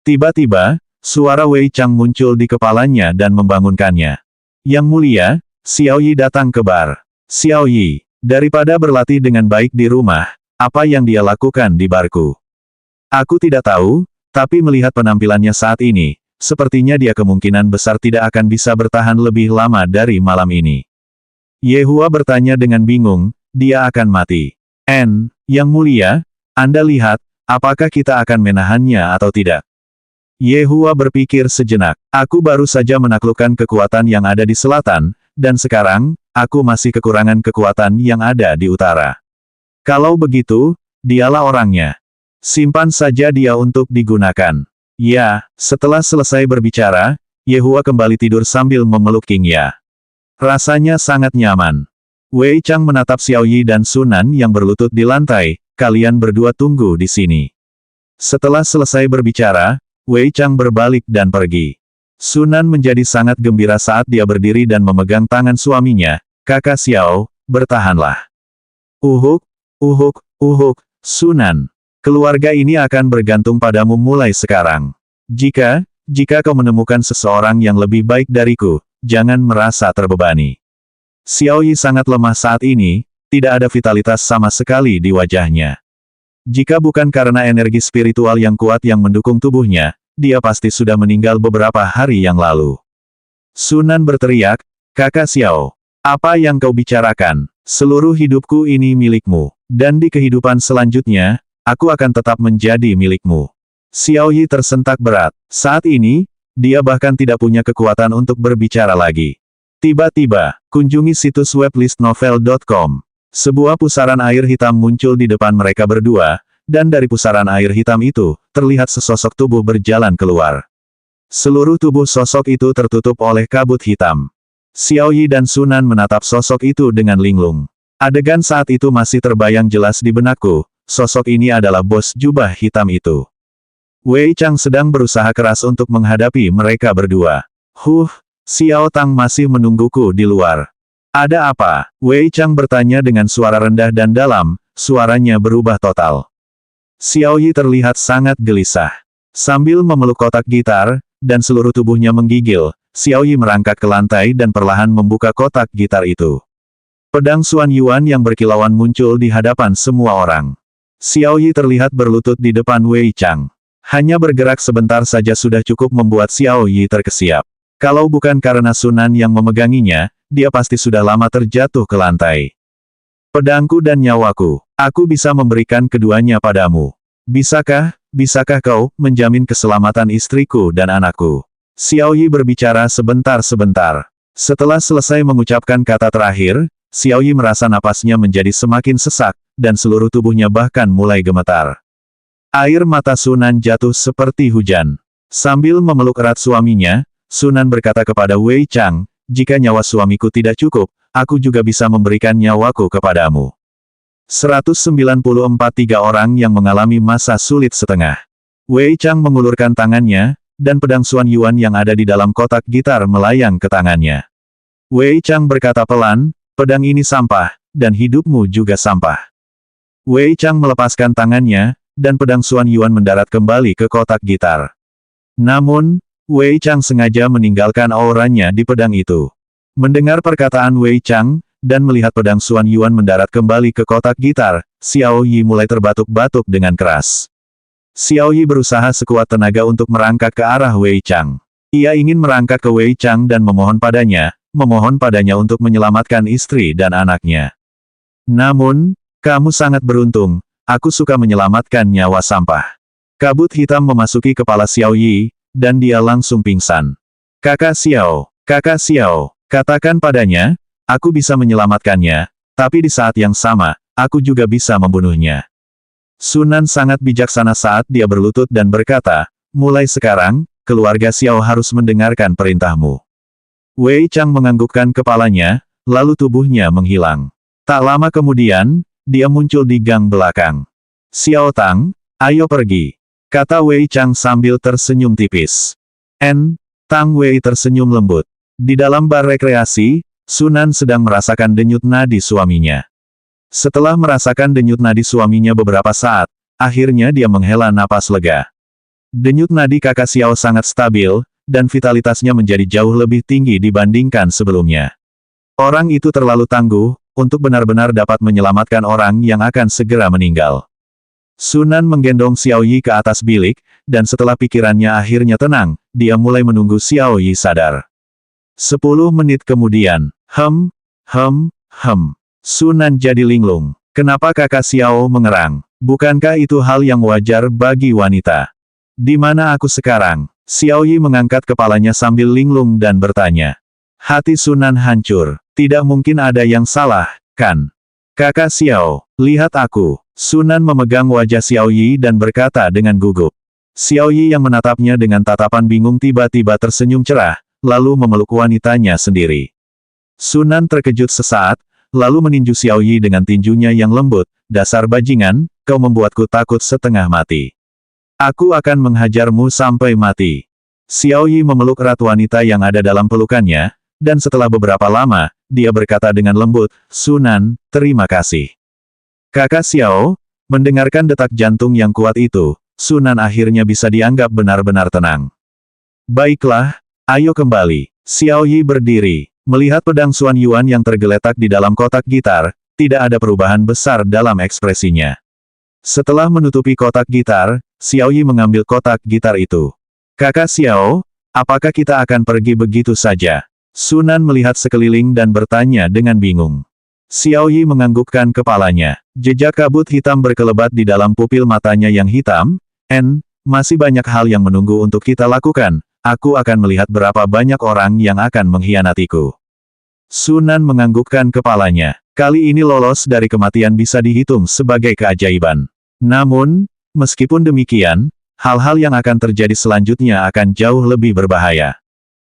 Tiba-tiba, suara Wei Chang muncul di kepalanya dan membangunkannya. Yang mulia, Xiao Yi datang ke bar. Xiao Yi, daripada berlatih dengan baik di rumah, apa yang dia lakukan di barku? Aku tidak tahu, tapi melihat penampilannya saat ini, sepertinya dia kemungkinan besar tidak akan bisa bertahan lebih lama dari malam ini. Yehua bertanya dengan bingung, dia akan mati. Yang mulia, Anda lihat, apakah kita akan menahannya atau tidak? Yehua berpikir sejenak, aku baru saja menaklukkan kekuatan yang ada di selatan, dan sekarang, aku masih kekurangan kekuatan yang ada di utara. Kalau begitu, dialah orangnya. Simpan saja dia untuk digunakan. Ya, setelah selesai berbicara, Yehua kembali tidur sambil memeluk King Ya. Rasanya sangat nyaman. Wei Chang menatap Xiao Yi dan Sunan yang berlutut di lantai, kalian berdua tunggu di sini. Setelah selesai berbicara, Wei Chang berbalik dan pergi. Sunan menjadi sangat gembira saat dia berdiri dan memegang tangan suaminya, kakak Xiao, bertahanlah. Uhuk, Sunan. Keluarga ini akan bergantung padamu mulai sekarang. Jika kau menemukan seseorang yang lebih baik dariku, jangan merasa terbebani. Xiao Yi sangat lemah saat ini, tidak ada vitalitas sama sekali di wajahnya. Jika bukan karena energi spiritual yang kuat yang mendukung tubuhnya, dia pasti sudah meninggal beberapa hari yang lalu. Sunan berteriak, kakak Xiao, apa yang kau bicarakan? Seluruh hidupku ini milikmu, dan di kehidupan selanjutnya, aku akan tetap menjadi milikmu. Xiao Yi tersentak berat. Saat ini, dia bahkan tidak punya kekuatan untuk berbicara lagi. Tiba-tiba, kunjungi situs web listnovel.com. Sebuah pusaran air hitam muncul di depan mereka berdua, dan dari pusaran air hitam itu, terlihat sesosok tubuh berjalan keluar. Seluruh tubuh sosok itu tertutup oleh kabut hitam. Xiao Yi dan Sunan menatap sosok itu dengan linglung. Adegan saat itu masih terbayang jelas di benakku. Sosok ini adalah bos jubah hitam itu. Wei Chang sedang berusaha keras untuk menghadapi mereka berdua. Xiao Tang masih menungguku di luar. Ada apa? Wei Chang bertanya dengan suara rendah dan dalam, suaranya berubah total. Xiao Yi terlihat sangat gelisah. Sambil memeluk kotak gitar, dan seluruh tubuhnya menggigil, Xiao Yi merangkak ke lantai dan perlahan membuka kotak gitar itu. Pedang Xuan Yuan yang berkilauan muncul di hadapan semua orang. Xiao Yi terlihat berlutut di depan Wei Chang. Hanya bergerak sebentar saja sudah cukup membuat Xiao Yi terkesiap. Kalau bukan karena Sunan yang memeganginya, dia pasti sudah lama terjatuh ke lantai. Pedangku dan nyawaku, aku bisa memberikan keduanya padamu. Bisakah kau menjamin keselamatan istriku dan anakku? Xiao Yi berbicara sebentar-sebentar. Setelah selesai mengucapkan kata terakhir, Xiao Yi merasa napasnya menjadi semakin sesak, dan seluruh tubuhnya bahkan mulai gemetar. Air mata Sunan jatuh seperti hujan. Sambil memeluk erat suaminya, Sunan berkata kepada Wei Chang, jika nyawa suamiku tidak cukup, aku juga bisa memberikan nyawaku kepadamu. 194 tiga orang yang mengalami masa sulit setengah. Wei Chang mengulurkan tangannya, dan pedang Xuan Yuan yang ada di dalam kotak gitar melayang ke tangannya. Wei Chang berkata pelan, pedang ini sampah, dan hidupmu juga sampah. Wei Chang melepaskan tangannya, dan pedang Xuan Yuan mendarat kembali ke kotak gitar. Namun, Wei Chang sengaja meninggalkan auranya di pedang itu. Mendengar perkataan Wei Chang, dan melihat pedang Xuan Yuan mendarat kembali ke kotak gitar, Xiao Yi mulai terbatuk-batuk dengan keras. Xiao Yi berusaha sekuat tenaga untuk merangkak ke arah Wei Chang. Ia ingin merangkak ke Wei Chang dan memohon padanya untuk menyelamatkan istri dan anaknya. Namun, kamu sangat beruntung, aku suka menyelamatkan nyawa sampah. Kabut hitam memasuki kepala Xiao Yi, dan dia langsung pingsan. Kakak Xiao, katakan padanya, aku bisa menyelamatkannya, tapi di saat yang sama, aku juga bisa membunuhnya. Sunan sangat bijaksana saat dia berlutut dan berkata, mulai sekarang, keluarga Xiao harus mendengarkan perintahmu. Wei Chang menganggukkan kepalanya, lalu tubuhnya menghilang. Tak lama kemudian, dia muncul di gang belakang. Xiao Tang, ayo pergi, kata Wei Chang sambil tersenyum tipis. Tang Wei tersenyum lembut. Di dalam bar rekreasi, Sunan sedang merasakan denyut nadi suaminya. Setelah merasakan denyut nadi suaminya beberapa saat, Akhirnya dia menghela napas lega. Denyut nadi kakak Xiao sangat stabil, dan vitalitasnya menjadi jauh lebih tinggi dibandingkan sebelumnya. Orang itu terlalu tangguh, untuk benar-benar dapat menyelamatkan orang yang akan segera meninggal. Sunan menggendong Xiao Yi ke atas bilik, dan setelah pikirannya akhirnya tenang, dia mulai menunggu Xiao Yi sadar. 10 menit kemudian, Sunan jadi linglung. Kenapa kakak Xiao mengerang? Bukankah itu hal yang wajar bagi wanita? Di mana aku sekarang? Xiao Yi mengangkat kepalanya sambil linglung dan bertanya. Hati Sunan hancur. Tidak mungkin ada yang salah, kan? Kakak Xiao, lihat aku. Sunan memegang wajah Xiao Yi dan berkata dengan gugup. Xiao Yi yang menatapnya dengan tatapan bingung tiba-tiba tersenyum cerah, lalu memeluk wanitanya sendiri. Sunan terkejut sesaat, lalu meninju Xiao Yi dengan tinjunya yang lembut. Dasar bajingan, kau membuatku takut setengah mati. Aku akan menghajarmu sampai mati. Xiao Yi memeluk erat wanita yang ada dalam pelukannya, dan setelah beberapa lama, dia berkata dengan lembut, Sunan, terima kasih. Kakak Xiao, mendengarkan detak jantung yang kuat itu, Sunan akhirnya bisa dianggap benar-benar tenang. Baiklah, ayo kembali. Xiao Yi berdiri, melihat pedang Xuan Yuan yang tergeletak di dalam kotak gitar, tidak ada perubahan besar dalam ekspresinya. Setelah menutupi kotak gitar, Xiao Yi mengambil kotak gitar itu. Kakak Xiao, apakah kita akan pergi begitu saja? Sunan melihat sekeliling dan bertanya dengan bingung. Xiao Yi menganggukkan kepalanya. Jejak kabut hitam berkelebat di dalam pupil matanya yang hitam. Masih banyak hal yang menunggu untuk kita lakukan. Aku akan melihat berapa banyak orang yang akan mengkhianatiku. Sunan menganggukkan kepalanya. Kali ini lolos dari kematian bisa dihitung sebagai keajaiban. Namun, meskipun demikian, hal-hal yang akan terjadi selanjutnya akan jauh lebih berbahaya.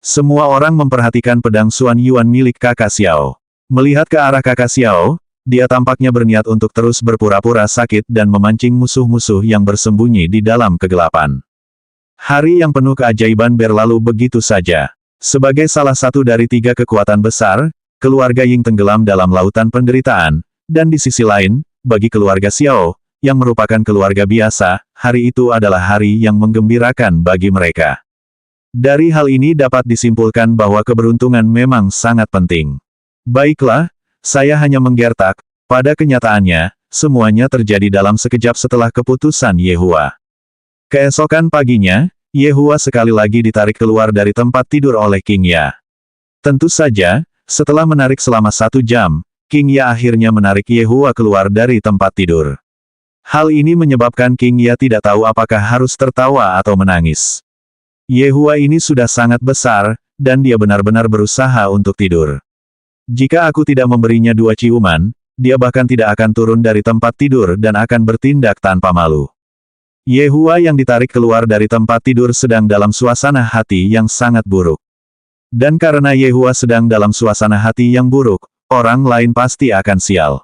Semua orang memperhatikan pedang Xuan Yuan milik kakak Xiao. Melihat ke arah kakak Xiao, dia tampaknya berniat untuk terus berpura-pura sakit dan memancing musuh-musuh yang bersembunyi di dalam kegelapan. Hari yang penuh keajaiban berlalu begitu saja. Sebagai salah satu dari 3 kekuatan besar, keluarga Ying tenggelam dalam lautan penderitaan, dan di sisi lain, bagi keluarga Xiao, yang merupakan keluarga biasa, hari itu adalah hari yang menggembirakan bagi mereka. Dari hal ini dapat disimpulkan bahwa keberuntungan memang sangat penting. Baiklah, saya hanya menggertak, pada kenyataannya, semuanya terjadi dalam sekejap setelah keputusan Yehua. Keesokan paginya, Yehua sekali lagi ditarik keluar dari tempat tidur oleh King Ya. Tentu saja, setelah menarik selama 1 jam, King Ya akhirnya menarik Yehua keluar dari tempat tidur. Hal ini menyebabkan King Ya tidak tahu apakah harus tertawa atau menangis. Yehua ini sudah sangat besar, dan dia benar-benar berusaha untuk tidur. Jika aku tidak memberinya 2 ciuman, dia bahkan tidak akan turun dari tempat tidur dan akan bertindak tanpa malu. Yehua yang ditarik keluar dari tempat tidur sedang dalam suasana hati yang sangat buruk. Dan karena Yehua sedang dalam suasana hati yang buruk, orang lain pasti akan sial.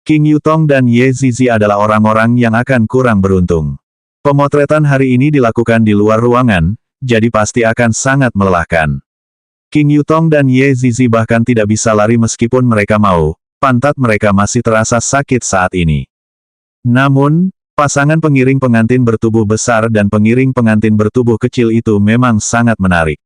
King Yutong dan Ye Zizi adalah orang-orang yang akan kurang beruntung. Pemotretan hari ini dilakukan di luar ruangan, jadi pasti akan sangat melelahkan. King Yutong dan Ye Zizi bahkan tidak bisa lari meskipun mereka mau, pantat mereka masih terasa sakit saat ini. Namun, pasangan pengiring pengantin bertubuh besar dan pengiring pengantin bertubuh kecil itu memang sangat menarik.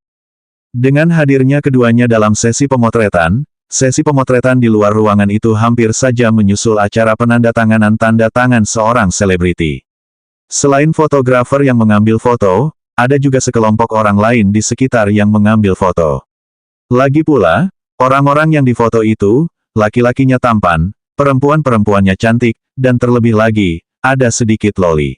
Dengan hadirnya keduanya dalam sesi pemotretan di luar ruangan itu hampir saja menyusul acara penandatanganan tanda tangan seorang selebriti. Selain fotografer yang mengambil foto, ada juga sekelompok orang lain di sekitar yang mengambil foto. Lagi pula, orang-orang yang difoto itu, laki-lakinya tampan, perempuan-perempuannya cantik, dan terlebih lagi, ada sedikit loli.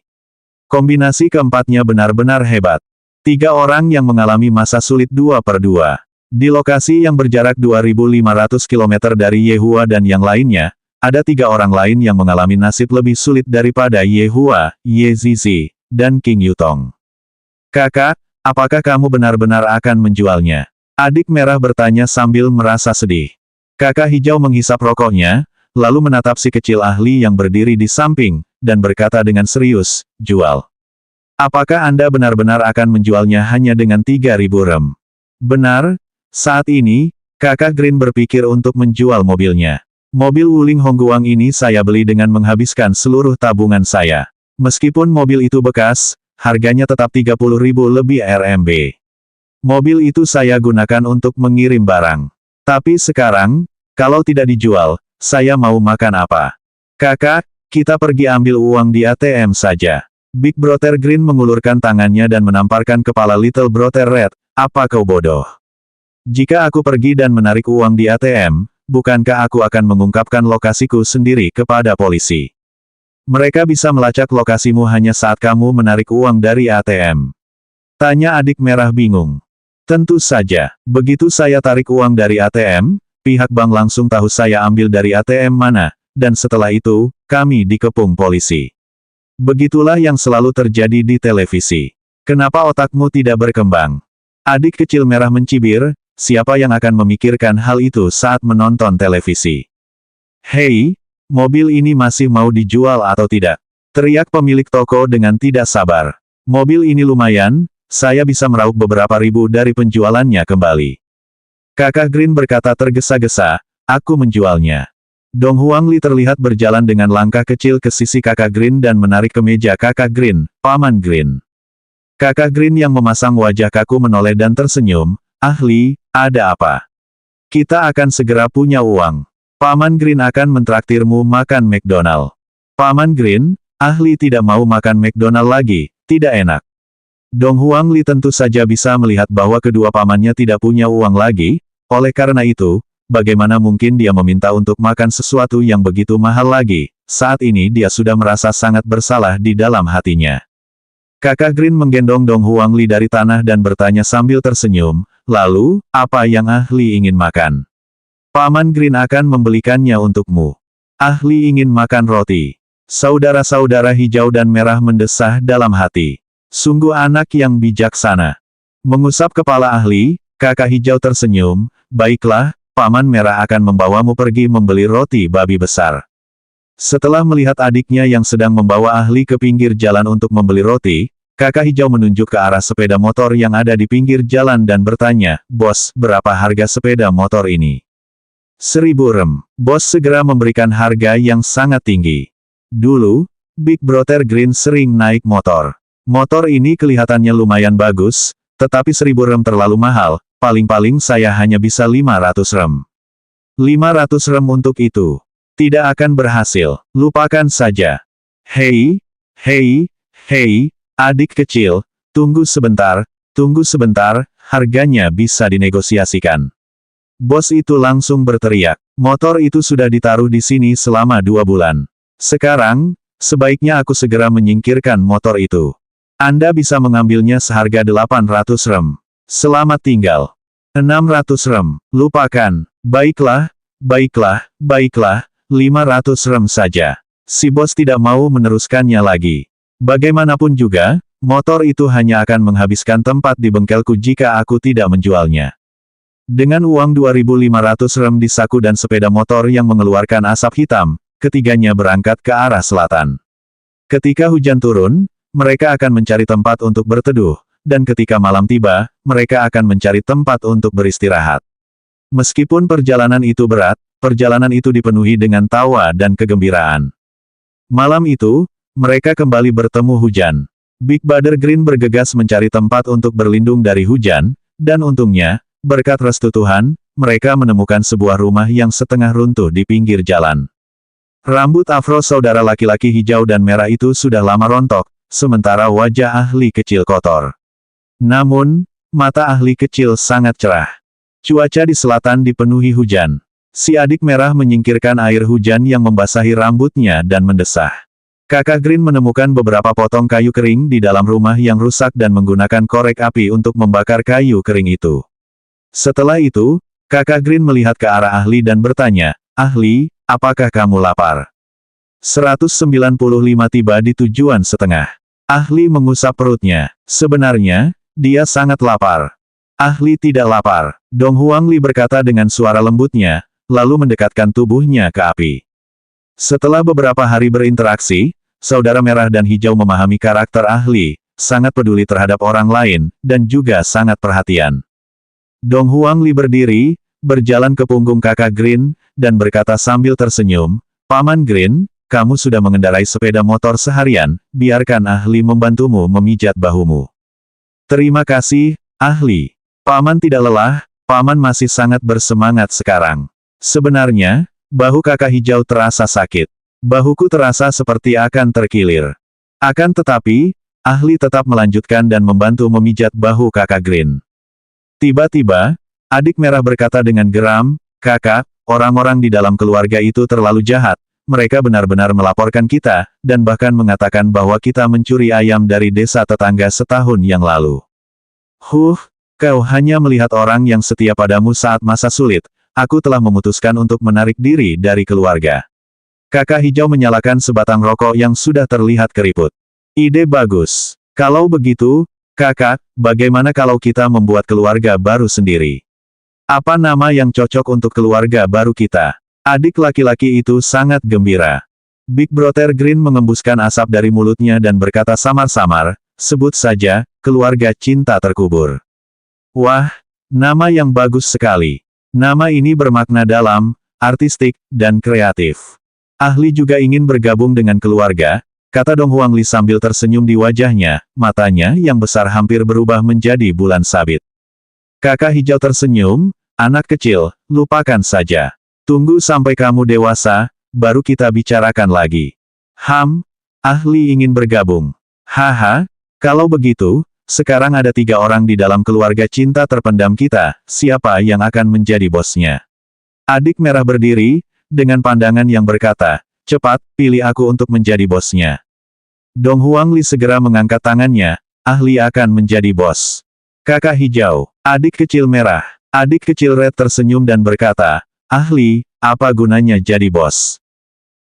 Kombinasi keempatnya benar-benar hebat. 3 orang yang mengalami masa sulit 2/2. Di lokasi yang berjarak 2.500 km dari Yehua dan yang lainnya, ada 3 orang lain yang mengalami nasib lebih sulit daripada Yehua, Ye Zizi, dan King Yutong. Kakak, apakah kamu benar-benar akan menjualnya? Adik merah bertanya sambil merasa sedih. Kakak hijau menghisap rokoknya, lalu menatap si kecil ahli yang berdiri di samping, dan berkata dengan serius, jual. Apakah Anda benar-benar akan menjualnya hanya dengan 3.000 rem? Benar, saat ini, kakak Green berpikir untuk menjual mobilnya. Mobil Wuling Hongguang ini saya beli dengan menghabiskan seluruh tabungan saya. Meskipun mobil itu bekas, harganya tetap 30.000 lebih RMB. Mobil itu saya gunakan untuk mengirim barang. Tapi sekarang, kalau tidak dijual, saya mau makan apa? Kakak, kita pergi ambil uang di ATM saja. Big Brother Green mengulurkan tangannya dan menamparkan kepala Little Brother Red. Apa kau bodoh? Jika aku pergi dan menarik uang di ATM, bukankah aku akan mengungkapkan lokasiku sendiri kepada polisi? Mereka bisa melacak lokasimu hanya saat kamu menarik uang dari ATM. Tanya adik merah bingung. Tentu saja, begitu saya tarik uang dari ATM, pihak bank langsung tahu saya ambil dari ATM mana, dan setelah itu, kami dikepung polisi. Begitulah yang selalu terjadi di televisi. Kenapa otakmu tidak berkembang? Adik kecil merah mencibir, siapa yang akan memikirkan hal itu saat menonton televisi? Hei! Mobil ini masih mau dijual atau tidak? Teriak pemilik toko dengan tidak sabar. Mobil ini lumayan, saya bisa meraup beberapa ribu dari penjualannya kembali. Kakak Green berkata tergesa-gesa, aku menjualnya. Dong Huang Li terlihat berjalan dengan langkah kecil ke sisi kakak Green dan menarik ke meja kakak Green, Paman Green. Kakak Green yang memasang wajah kaku menoleh dan tersenyum, ahli, ada apa? Kita akan segera punya uang. Paman Green akan mentraktirmu makan McDonald. Paman Green, ahli tidak mau makan McDonald lagi, tidak enak. Dong Huang Li tentu saja bisa melihat bahwa kedua pamannya tidak punya uang lagi, oleh karena itu, bagaimana mungkin dia meminta untuk makan sesuatu yang begitu mahal lagi, saat ini dia sudah merasa sangat bersalah di dalam hatinya. Kakak Green menggendong Dong Huang Li dari tanah dan bertanya sambil tersenyum, lalu, apa yang ahli ingin makan? Paman Green akan membelikannya untukmu. Ahli ingin makan roti. Saudara-saudara hijau dan merah mendesah dalam hati. Sungguh anak yang bijaksana. Mengusap kepala ahli, kakak hijau tersenyum, baiklah, Paman Merah akan membawamu pergi membeli roti babi besar. Setelah melihat adiknya yang sedang membawa ahli ke pinggir jalan untuk membeli roti, kakak hijau menunjuk ke arah sepeda motor yang ada di pinggir jalan dan bertanya, bos, berapa harga sepeda motor ini? 1000 rem. Bos segera memberikan harga yang sangat tinggi. Dulu, Big Brother Green sering naik motor. Motor ini kelihatannya lumayan bagus, tetapi 1000 rem terlalu mahal, paling-paling saya hanya bisa 500 rem. 500 rem untuk itu. Tidak akan berhasil, lupakan saja. Hei, adik kecil, tunggu sebentar, harganya bisa dinegosiasikan. Bos itu langsung berteriak, motor itu sudah ditaruh di sini selama 2 bulan. Sekarang, sebaiknya aku segera menyingkirkan motor itu. Anda bisa mengambilnya seharga 800 rem. Selamat tinggal. 600 rem, lupakan. Baiklah, 500 rem saja. Si bos tidak mau meneruskannya lagi. Bagaimanapun juga, motor itu hanya akan menghabiskan tempat di bengkelku jika aku tidak menjualnya. Dengan uang 2.500 rem di saku dan sepeda motor yang mengeluarkan asap hitam, ketiganya berangkat ke arah selatan. Ketika hujan turun, mereka akan mencari tempat untuk berteduh, dan ketika malam tiba, mereka akan mencari tempat untuk beristirahat. Meskipun perjalanan itu berat, perjalanan itu dipenuhi dengan tawa dan kegembiraan. Malam itu, mereka kembali bertemu hujan. Big Brother Green bergegas mencari tempat untuk berlindung dari hujan, dan untungnya, berkat restu Tuhan, mereka menemukan sebuah rumah yang setengah runtuh di pinggir jalan. Rambut afro saudara laki-laki hijau dan merah itu sudah lama rontok, sementara wajah ahli kecil kotor. Namun, mata ahli kecil sangat cerah. Cuaca di selatan dipenuhi hujan. Si adik merah menyingkirkan air hujan yang membasahi rambutnya dan mendesah. Kakak Green menemukan beberapa potong kayu kering di dalam rumah yang rusak dan menggunakan korek api untuk membakar kayu kering itu. Setelah itu, kakak Green melihat ke arah ahli dan bertanya, ahli, apakah kamu lapar? 195 tiba di tujuan setengah. Ahli mengusap perutnya. Sebenarnya, dia sangat lapar. Ahli tidak lapar. Dong Huang Li berkata dengan suara lembutnya, lalu mendekatkan tubuhnya ke api. Setelah beberapa hari berinteraksi, saudara merah dan hijau memahami karakter ahli, sangat peduli terhadap orang lain, dan juga sangat perhatian. Dong Huang Li berdiri, berjalan ke punggung kakak Green, dan berkata sambil tersenyum, Paman Green, kamu sudah mengendarai sepeda motor seharian, biarkan ahli membantumu memijat bahumu. Terima kasih, ahli. Paman tidak lelah, paman masih sangat bersemangat sekarang. Sebenarnya, bahu kakak hijau terasa sakit. Bahuku terasa seperti akan terkilir. Akan tetapi, ahli tetap melanjutkan dan membantu memijat bahu kakak Green. Tiba-tiba, adik merah berkata dengan geram, "Kakak, orang-orang di dalam keluarga itu terlalu jahat. Mereka benar-benar melaporkan kita, dan bahkan mengatakan bahwa kita mencuri ayam dari desa tetangga setahun yang lalu." Kau hanya melihat orang yang setia padamu saat masa sulit. Aku telah memutuskan untuk menarik diri dari keluarga. Kakak hijau menyalakan sebatang rokok yang sudah terlihat keriput. Ide bagus. Kalau begitu, kakak, bagaimana kalau kita membuat keluarga baru sendiri? Apa nama yang cocok untuk keluarga baru kita? Adik laki-laki itu sangat gembira. Big Brother Green mengembuskan asap dari mulutnya dan berkata samar-samar, "Sebut saja, keluarga cinta terkubur." Wah, nama yang bagus sekali. Nama ini bermakna dalam, artistik, dan kreatif. Ahli juga ingin bergabung dengan keluarga, kata Dong Huangli sambil tersenyum di wajahnya, matanya yang besar hampir berubah menjadi bulan sabit. Kakak hijau tersenyum, "Anak kecil, lupakan saja. Tunggu sampai kamu dewasa, baru kita bicarakan lagi." Ahli ingin bergabung. Haha, kalau begitu, sekarang ada 3 orang di dalam keluarga cinta terpendam kita, siapa yang akan menjadi bosnya? Adik merah berdiri, dengan pandangan yang berkata, "Cepat, pilih aku untuk menjadi bosnya." Dong Huangli segera mengangkat tangannya, ahli akan menjadi bos. Kakak hijau, adik kecil merah, adik kecil red tersenyum dan berkata, "Ahli, apa gunanya jadi bos?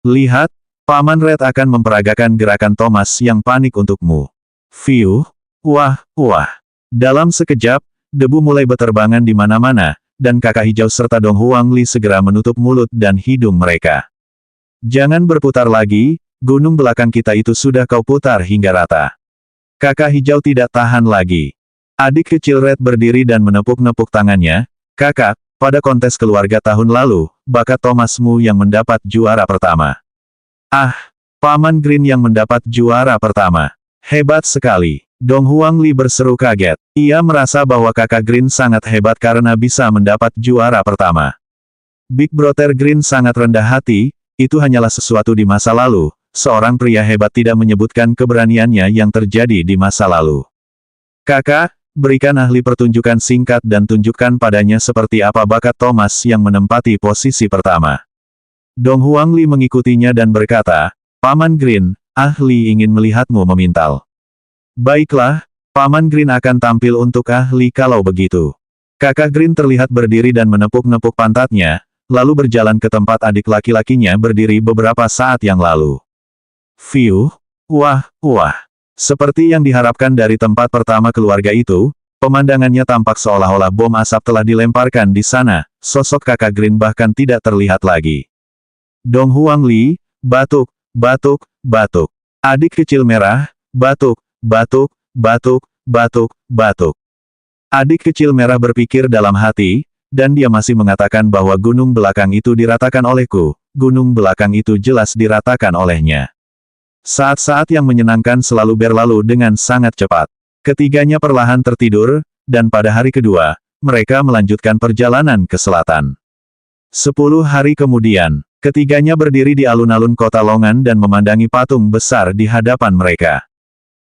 Lihat, Paman Red akan memperagakan gerakan Thomas yang panik untukmu." Wah. Dalam sekejap, debu mulai berterbangan di mana-mana, dan kakak hijau serta Dong Huangli segera menutup mulut dan hidung mereka. "Jangan berputar lagi, gunung belakang kita itu sudah kau putar hingga rata." Kakak hijau tidak tahan lagi. Adik kecil Red berdiri dan menepuk-nepuk tangannya, "Kakak, pada kontes keluarga tahun lalu, bakat Thomasmu yang mendapat juara pertama." Paman Green yang mendapat juara pertama. Hebat sekali. Dong Huangli berseru kaget. Ia merasa bahwa kakak Green sangat hebat karena bisa mendapat juara pertama. Big Brother Green sangat rendah hati, itu hanyalah sesuatu di masa lalu. Seorang pria hebat tidak menyebutkan keberaniannya yang terjadi di masa lalu. "Kakak, berikan ahli pertunjukan singkat dan tunjukkan padanya seperti apa bakat Thomas yang menempati posisi pertama." Dong Huangli mengikutinya dan berkata, "Paman Green, ahli ingin melihatmu memintal." "Baiklah, Paman Green akan tampil untuk ahli kalau begitu." Kakak Green terlihat berdiri dan menepuk-nepuk pantatnya, lalu berjalan ke tempat adik laki-lakinya berdiri beberapa saat yang lalu. Wah. Seperti yang diharapkan dari tempat pertama keluarga itu, pemandangannya tampak seolah-olah bom asap telah dilemparkan di sana, sosok kakak Green bahkan tidak terlihat lagi. Dong Huangli, batuk. Adik kecil merah, batuk. Adik kecil merah berpikir dalam hati, dan dia masih mengatakan bahwa gunung belakang itu diratakan olehku, gunung belakang itu jelas diratakan olehnya. Saat-saat yang menyenangkan selalu berlalu dengan sangat cepat. Ketiganya perlahan tertidur, dan pada hari kedua, mereka melanjutkan perjalanan ke selatan. 10 hari kemudian, ketiganya berdiri di alun-alun kota Longan dan memandangi patung besar di hadapan mereka.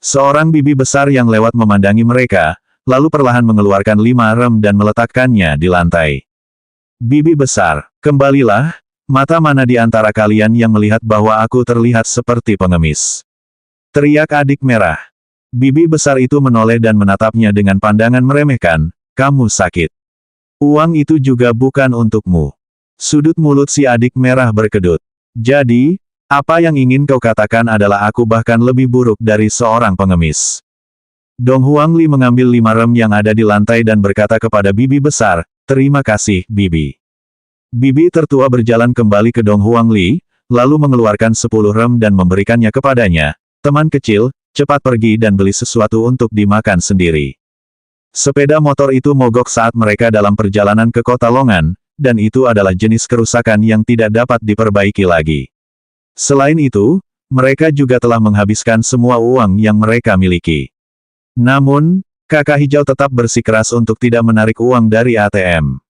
Seorang bibi besar yang lewat memandangi mereka, lalu perlahan mengeluarkan 5 rem dan meletakkannya di lantai. "Bibi besar, kembalilah, mata mana di antara kalian yang melihat bahwa aku terlihat seperti pengemis?" teriak adik merah. Bibi besar itu menoleh dan menatapnya dengan pandangan meremehkan, "Kamu sakit. Uang itu juga bukan untukmu." Sudut mulut si adik merah berkedut. "Jadi, apa yang ingin kau katakan adalah aku bahkan lebih buruk dari seorang pengemis?" Dong Huangli mengambil 5 rem yang ada di lantai dan berkata kepada bibi besar, "Terima kasih, bibi." Bibi tertua berjalan kembali ke Dong Huangli, lalu mengeluarkan 10 rem dan memberikannya kepadanya. "Teman kecil, cepat pergi dan beli sesuatu untuk dimakan sendiri." Sepeda motor itu mogok saat mereka dalam perjalanan ke kota Longan, dan itu adalah jenis kerusakan yang tidak dapat diperbaiki lagi. Selain itu, mereka juga telah menghabiskan semua uang yang mereka miliki. Namun, kakak hijau tetap bersikeras untuk tidak menarik uang dari ATM.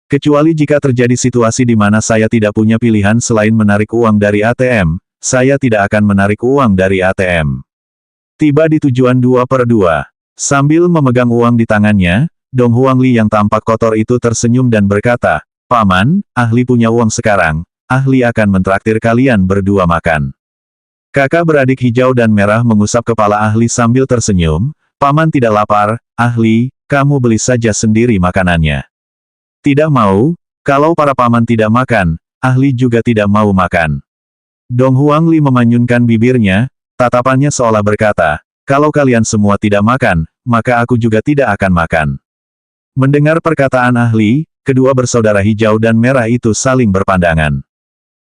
Kecuali jika terjadi situasi di mana saya tidak punya pilihan selain menarik uang dari ATM, saya tidak akan menarik uang dari ATM. Tiba di tujuan 2/2. Sambil memegang uang di tangannya, Dong Huangli yang tampak kotor itu tersenyum dan berkata, "Paman, ahli punya uang sekarang, ahli akan mentraktir kalian berdua makan." Kakak beradik hijau dan merah mengusap kepala ahli sambil tersenyum, "Paman tidak lapar, ahli, kamu beli saja sendiri makanannya." "Tidak mau, kalau para paman tidak makan, ahli juga tidak mau makan." Dong Huangli memanyunkan bibirnya, tatapannya seolah berkata, "Kalau kalian semua tidak makan, maka aku juga tidak akan makan." Mendengar perkataan ahli, kedua bersaudara hijau dan merah itu saling berpandangan.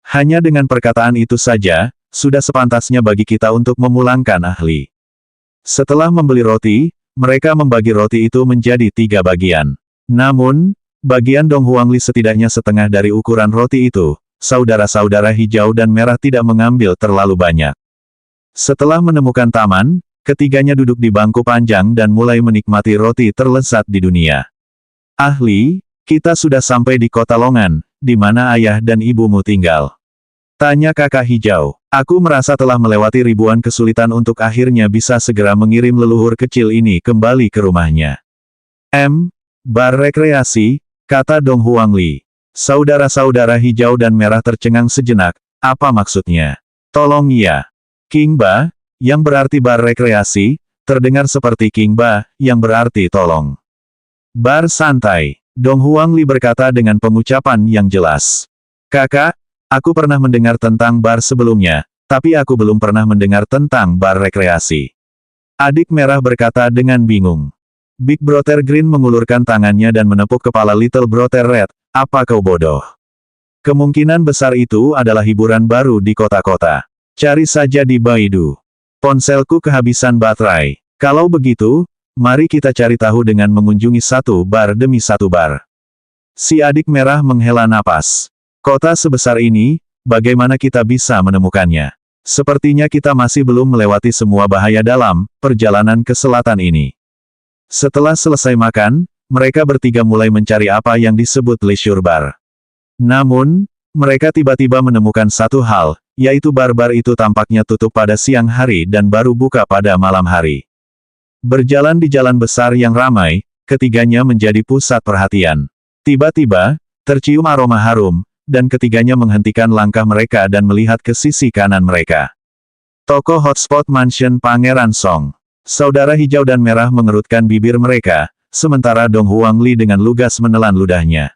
Hanya dengan perkataan itu saja, sudah sepantasnya bagi kita untuk memulangkan ahli. Setelah membeli roti, mereka membagi roti itu menjadi 3 bagian. Namun, bagian Dong Huangli setidaknya setengah dari ukuran roti itu, saudara-saudara hijau dan merah tidak mengambil terlalu banyak. Setelah menemukan taman, ketiganya duduk di bangku panjang dan mulai menikmati roti terlezat di dunia. "Ahli, kita sudah sampai di kota Longan, di mana ayah dan ibumu tinggal?" tanya kakak hijau. "Aku merasa telah melewati ribuan kesulitan untuk akhirnya bisa segera mengirim leluhur kecil ini kembali ke rumahnya." Bar rekreasi, kata Dong Huangli. Saudara-saudara hijau dan merah tercengang sejenak, apa maksudnya? "Tolong ya. King Ba, yang berarti bar rekreasi, terdengar seperti King Ba, yang berarti tolong. Bar santai, Dong Huangli berkata dengan pengucapan yang jelas. "Kakak, aku pernah mendengar tentang bar sebelumnya, tapi aku belum pernah mendengar tentang bar rekreasi." Adik merah berkata dengan bingung. Big Brother Green mengulurkan tangannya dan menepuk kepala Little Brother Red, "Apa kau bodoh? Kemungkinan besar itu adalah hiburan baru di kota-kota. Cari saja di Baidu. Ponselku kehabisan baterai. Kalau begitu, mari kita cari tahu dengan mengunjungi satu bar demi satu bar." Si adik merah menghela napas. "Kota sebesar ini, bagaimana kita bisa menemukannya? Sepertinya kita masih belum melewati semua bahaya dalam perjalanan ke selatan ini." Setelah selesai makan, mereka bertiga mulai mencari apa yang disebut leisure bar. Namun, mereka tiba-tiba menemukan satu hal, yaitu bar-bar itu tampaknya tutup pada siang hari dan baru buka pada malam hari. Berjalan di jalan besar yang ramai, ketiganya menjadi pusat perhatian. Tiba-tiba, tercium aroma harum, dan ketiganya menghentikan langkah mereka dan melihat ke sisi kanan mereka. Toko Hotspot Mansion Pangeran Song. Saudara hijau dan merah mengerutkan bibir mereka, sementara Dong Huangli dengan lugas menelan ludahnya.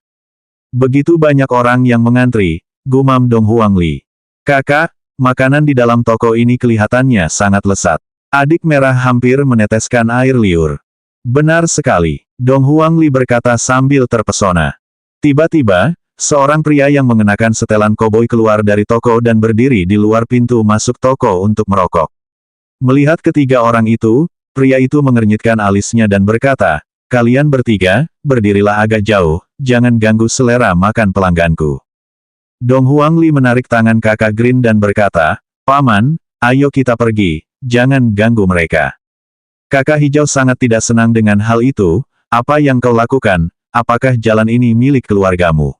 "Begitu banyak orang yang mengantri," gumam Dong Huangli. "Kakak, makanan di dalam toko ini kelihatannya sangat lezat." Adik merah hampir meneteskan air liur. "Benar sekali," Dong Huangli berkata sambil terpesona. Tiba-tiba, seorang pria yang mengenakan setelan koboi keluar dari toko dan berdiri di luar pintu masuk toko untuk merokok. Melihat ketiga orang itu, pria itu mengernyitkan alisnya dan berkata, "Kalian bertiga, berdirilah agak jauh, jangan ganggu selera makan pelangganku." Dong Huangli menarik tangan kakak Green dan berkata, "Paman, ayo kita pergi, jangan ganggu mereka." Kakak hijau sangat tidak senang dengan hal itu. "Apa yang kau lakukan? Apakah jalan ini milik keluargamu?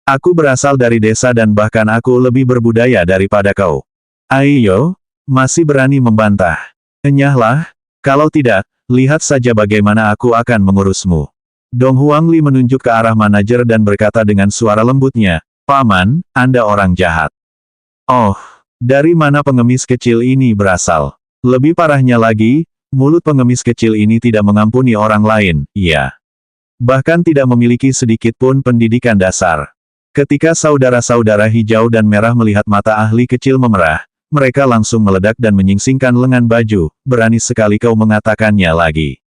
Aku berasal dari desa dan bahkan aku lebih berbudaya daripada kau. Ayo, masih berani membantah? Enyahlah, kalau tidak, lihat saja bagaimana aku akan mengurusmu." Dong Huangli menunjuk ke arah manajer dan berkata dengan suara lembutnya, "Paman, Anda orang jahat." "Oh, dari mana pengemis kecil ini berasal?" Lebih parahnya lagi, mulut pengemis kecil ini tidak mengampuni orang lain, ya. Bahkan tidak memiliki sedikit pun pendidikan dasar. Ketika saudara-saudara hijau dan merah melihat mata ahli kecil memerah, mereka langsung meledak dan menyingsingkan lengan baju, "Berani sekali kau mengatakannya lagi."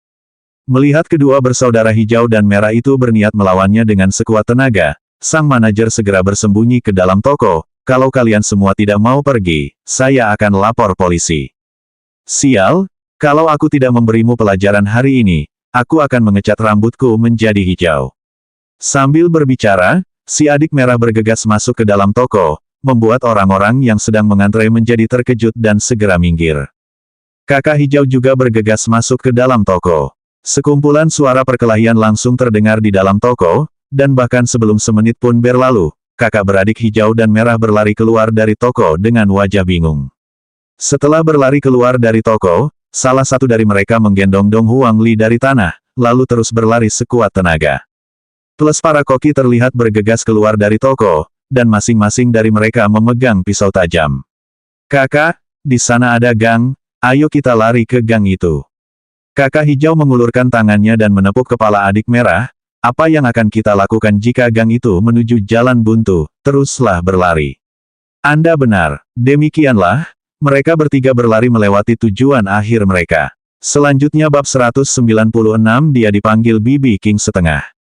Melihat kedua bersaudara hijau dan merah itu berniat melawannya dengan sekuat tenaga, sang manajer segera bersembunyi ke dalam toko. "Kalau kalian semua tidak mau pergi, saya akan lapor polisi." "Sial, kalau aku tidak memberimu pelajaran hari ini, aku akan mengecat rambutku menjadi hijau." Sambil berbicara, si adik merah bergegas masuk ke dalam toko, membuat orang-orang yang sedang mengantre menjadi terkejut dan segera minggir. Kakak hijau juga bergegas masuk ke dalam toko. Sekumpulan suara perkelahian langsung terdengar di dalam toko, dan bahkan sebelum semenit pun berlalu, kakak beradik hijau dan merah berlari keluar dari toko dengan wajah bingung. Setelah berlari keluar dari toko, salah satu dari mereka menggendong Dong Huang Li dari tanah, lalu terus berlari sekuat tenaga. Plus para koki terlihat bergegas keluar dari toko, dan masing-masing dari mereka memegang pisau tajam. Kakak, di sana ada gang, ayo kita lari ke gang itu. Kakak hijau mengulurkan tangannya dan menepuk kepala adik merah, apa yang akan kita lakukan jika gang itu menuju jalan buntu, teruslah berlari. Anda benar, demikianlah, mereka bertiga berlari melewati tujuan akhir mereka. Selanjutnya bab 196 dia dipanggil BB King setengah.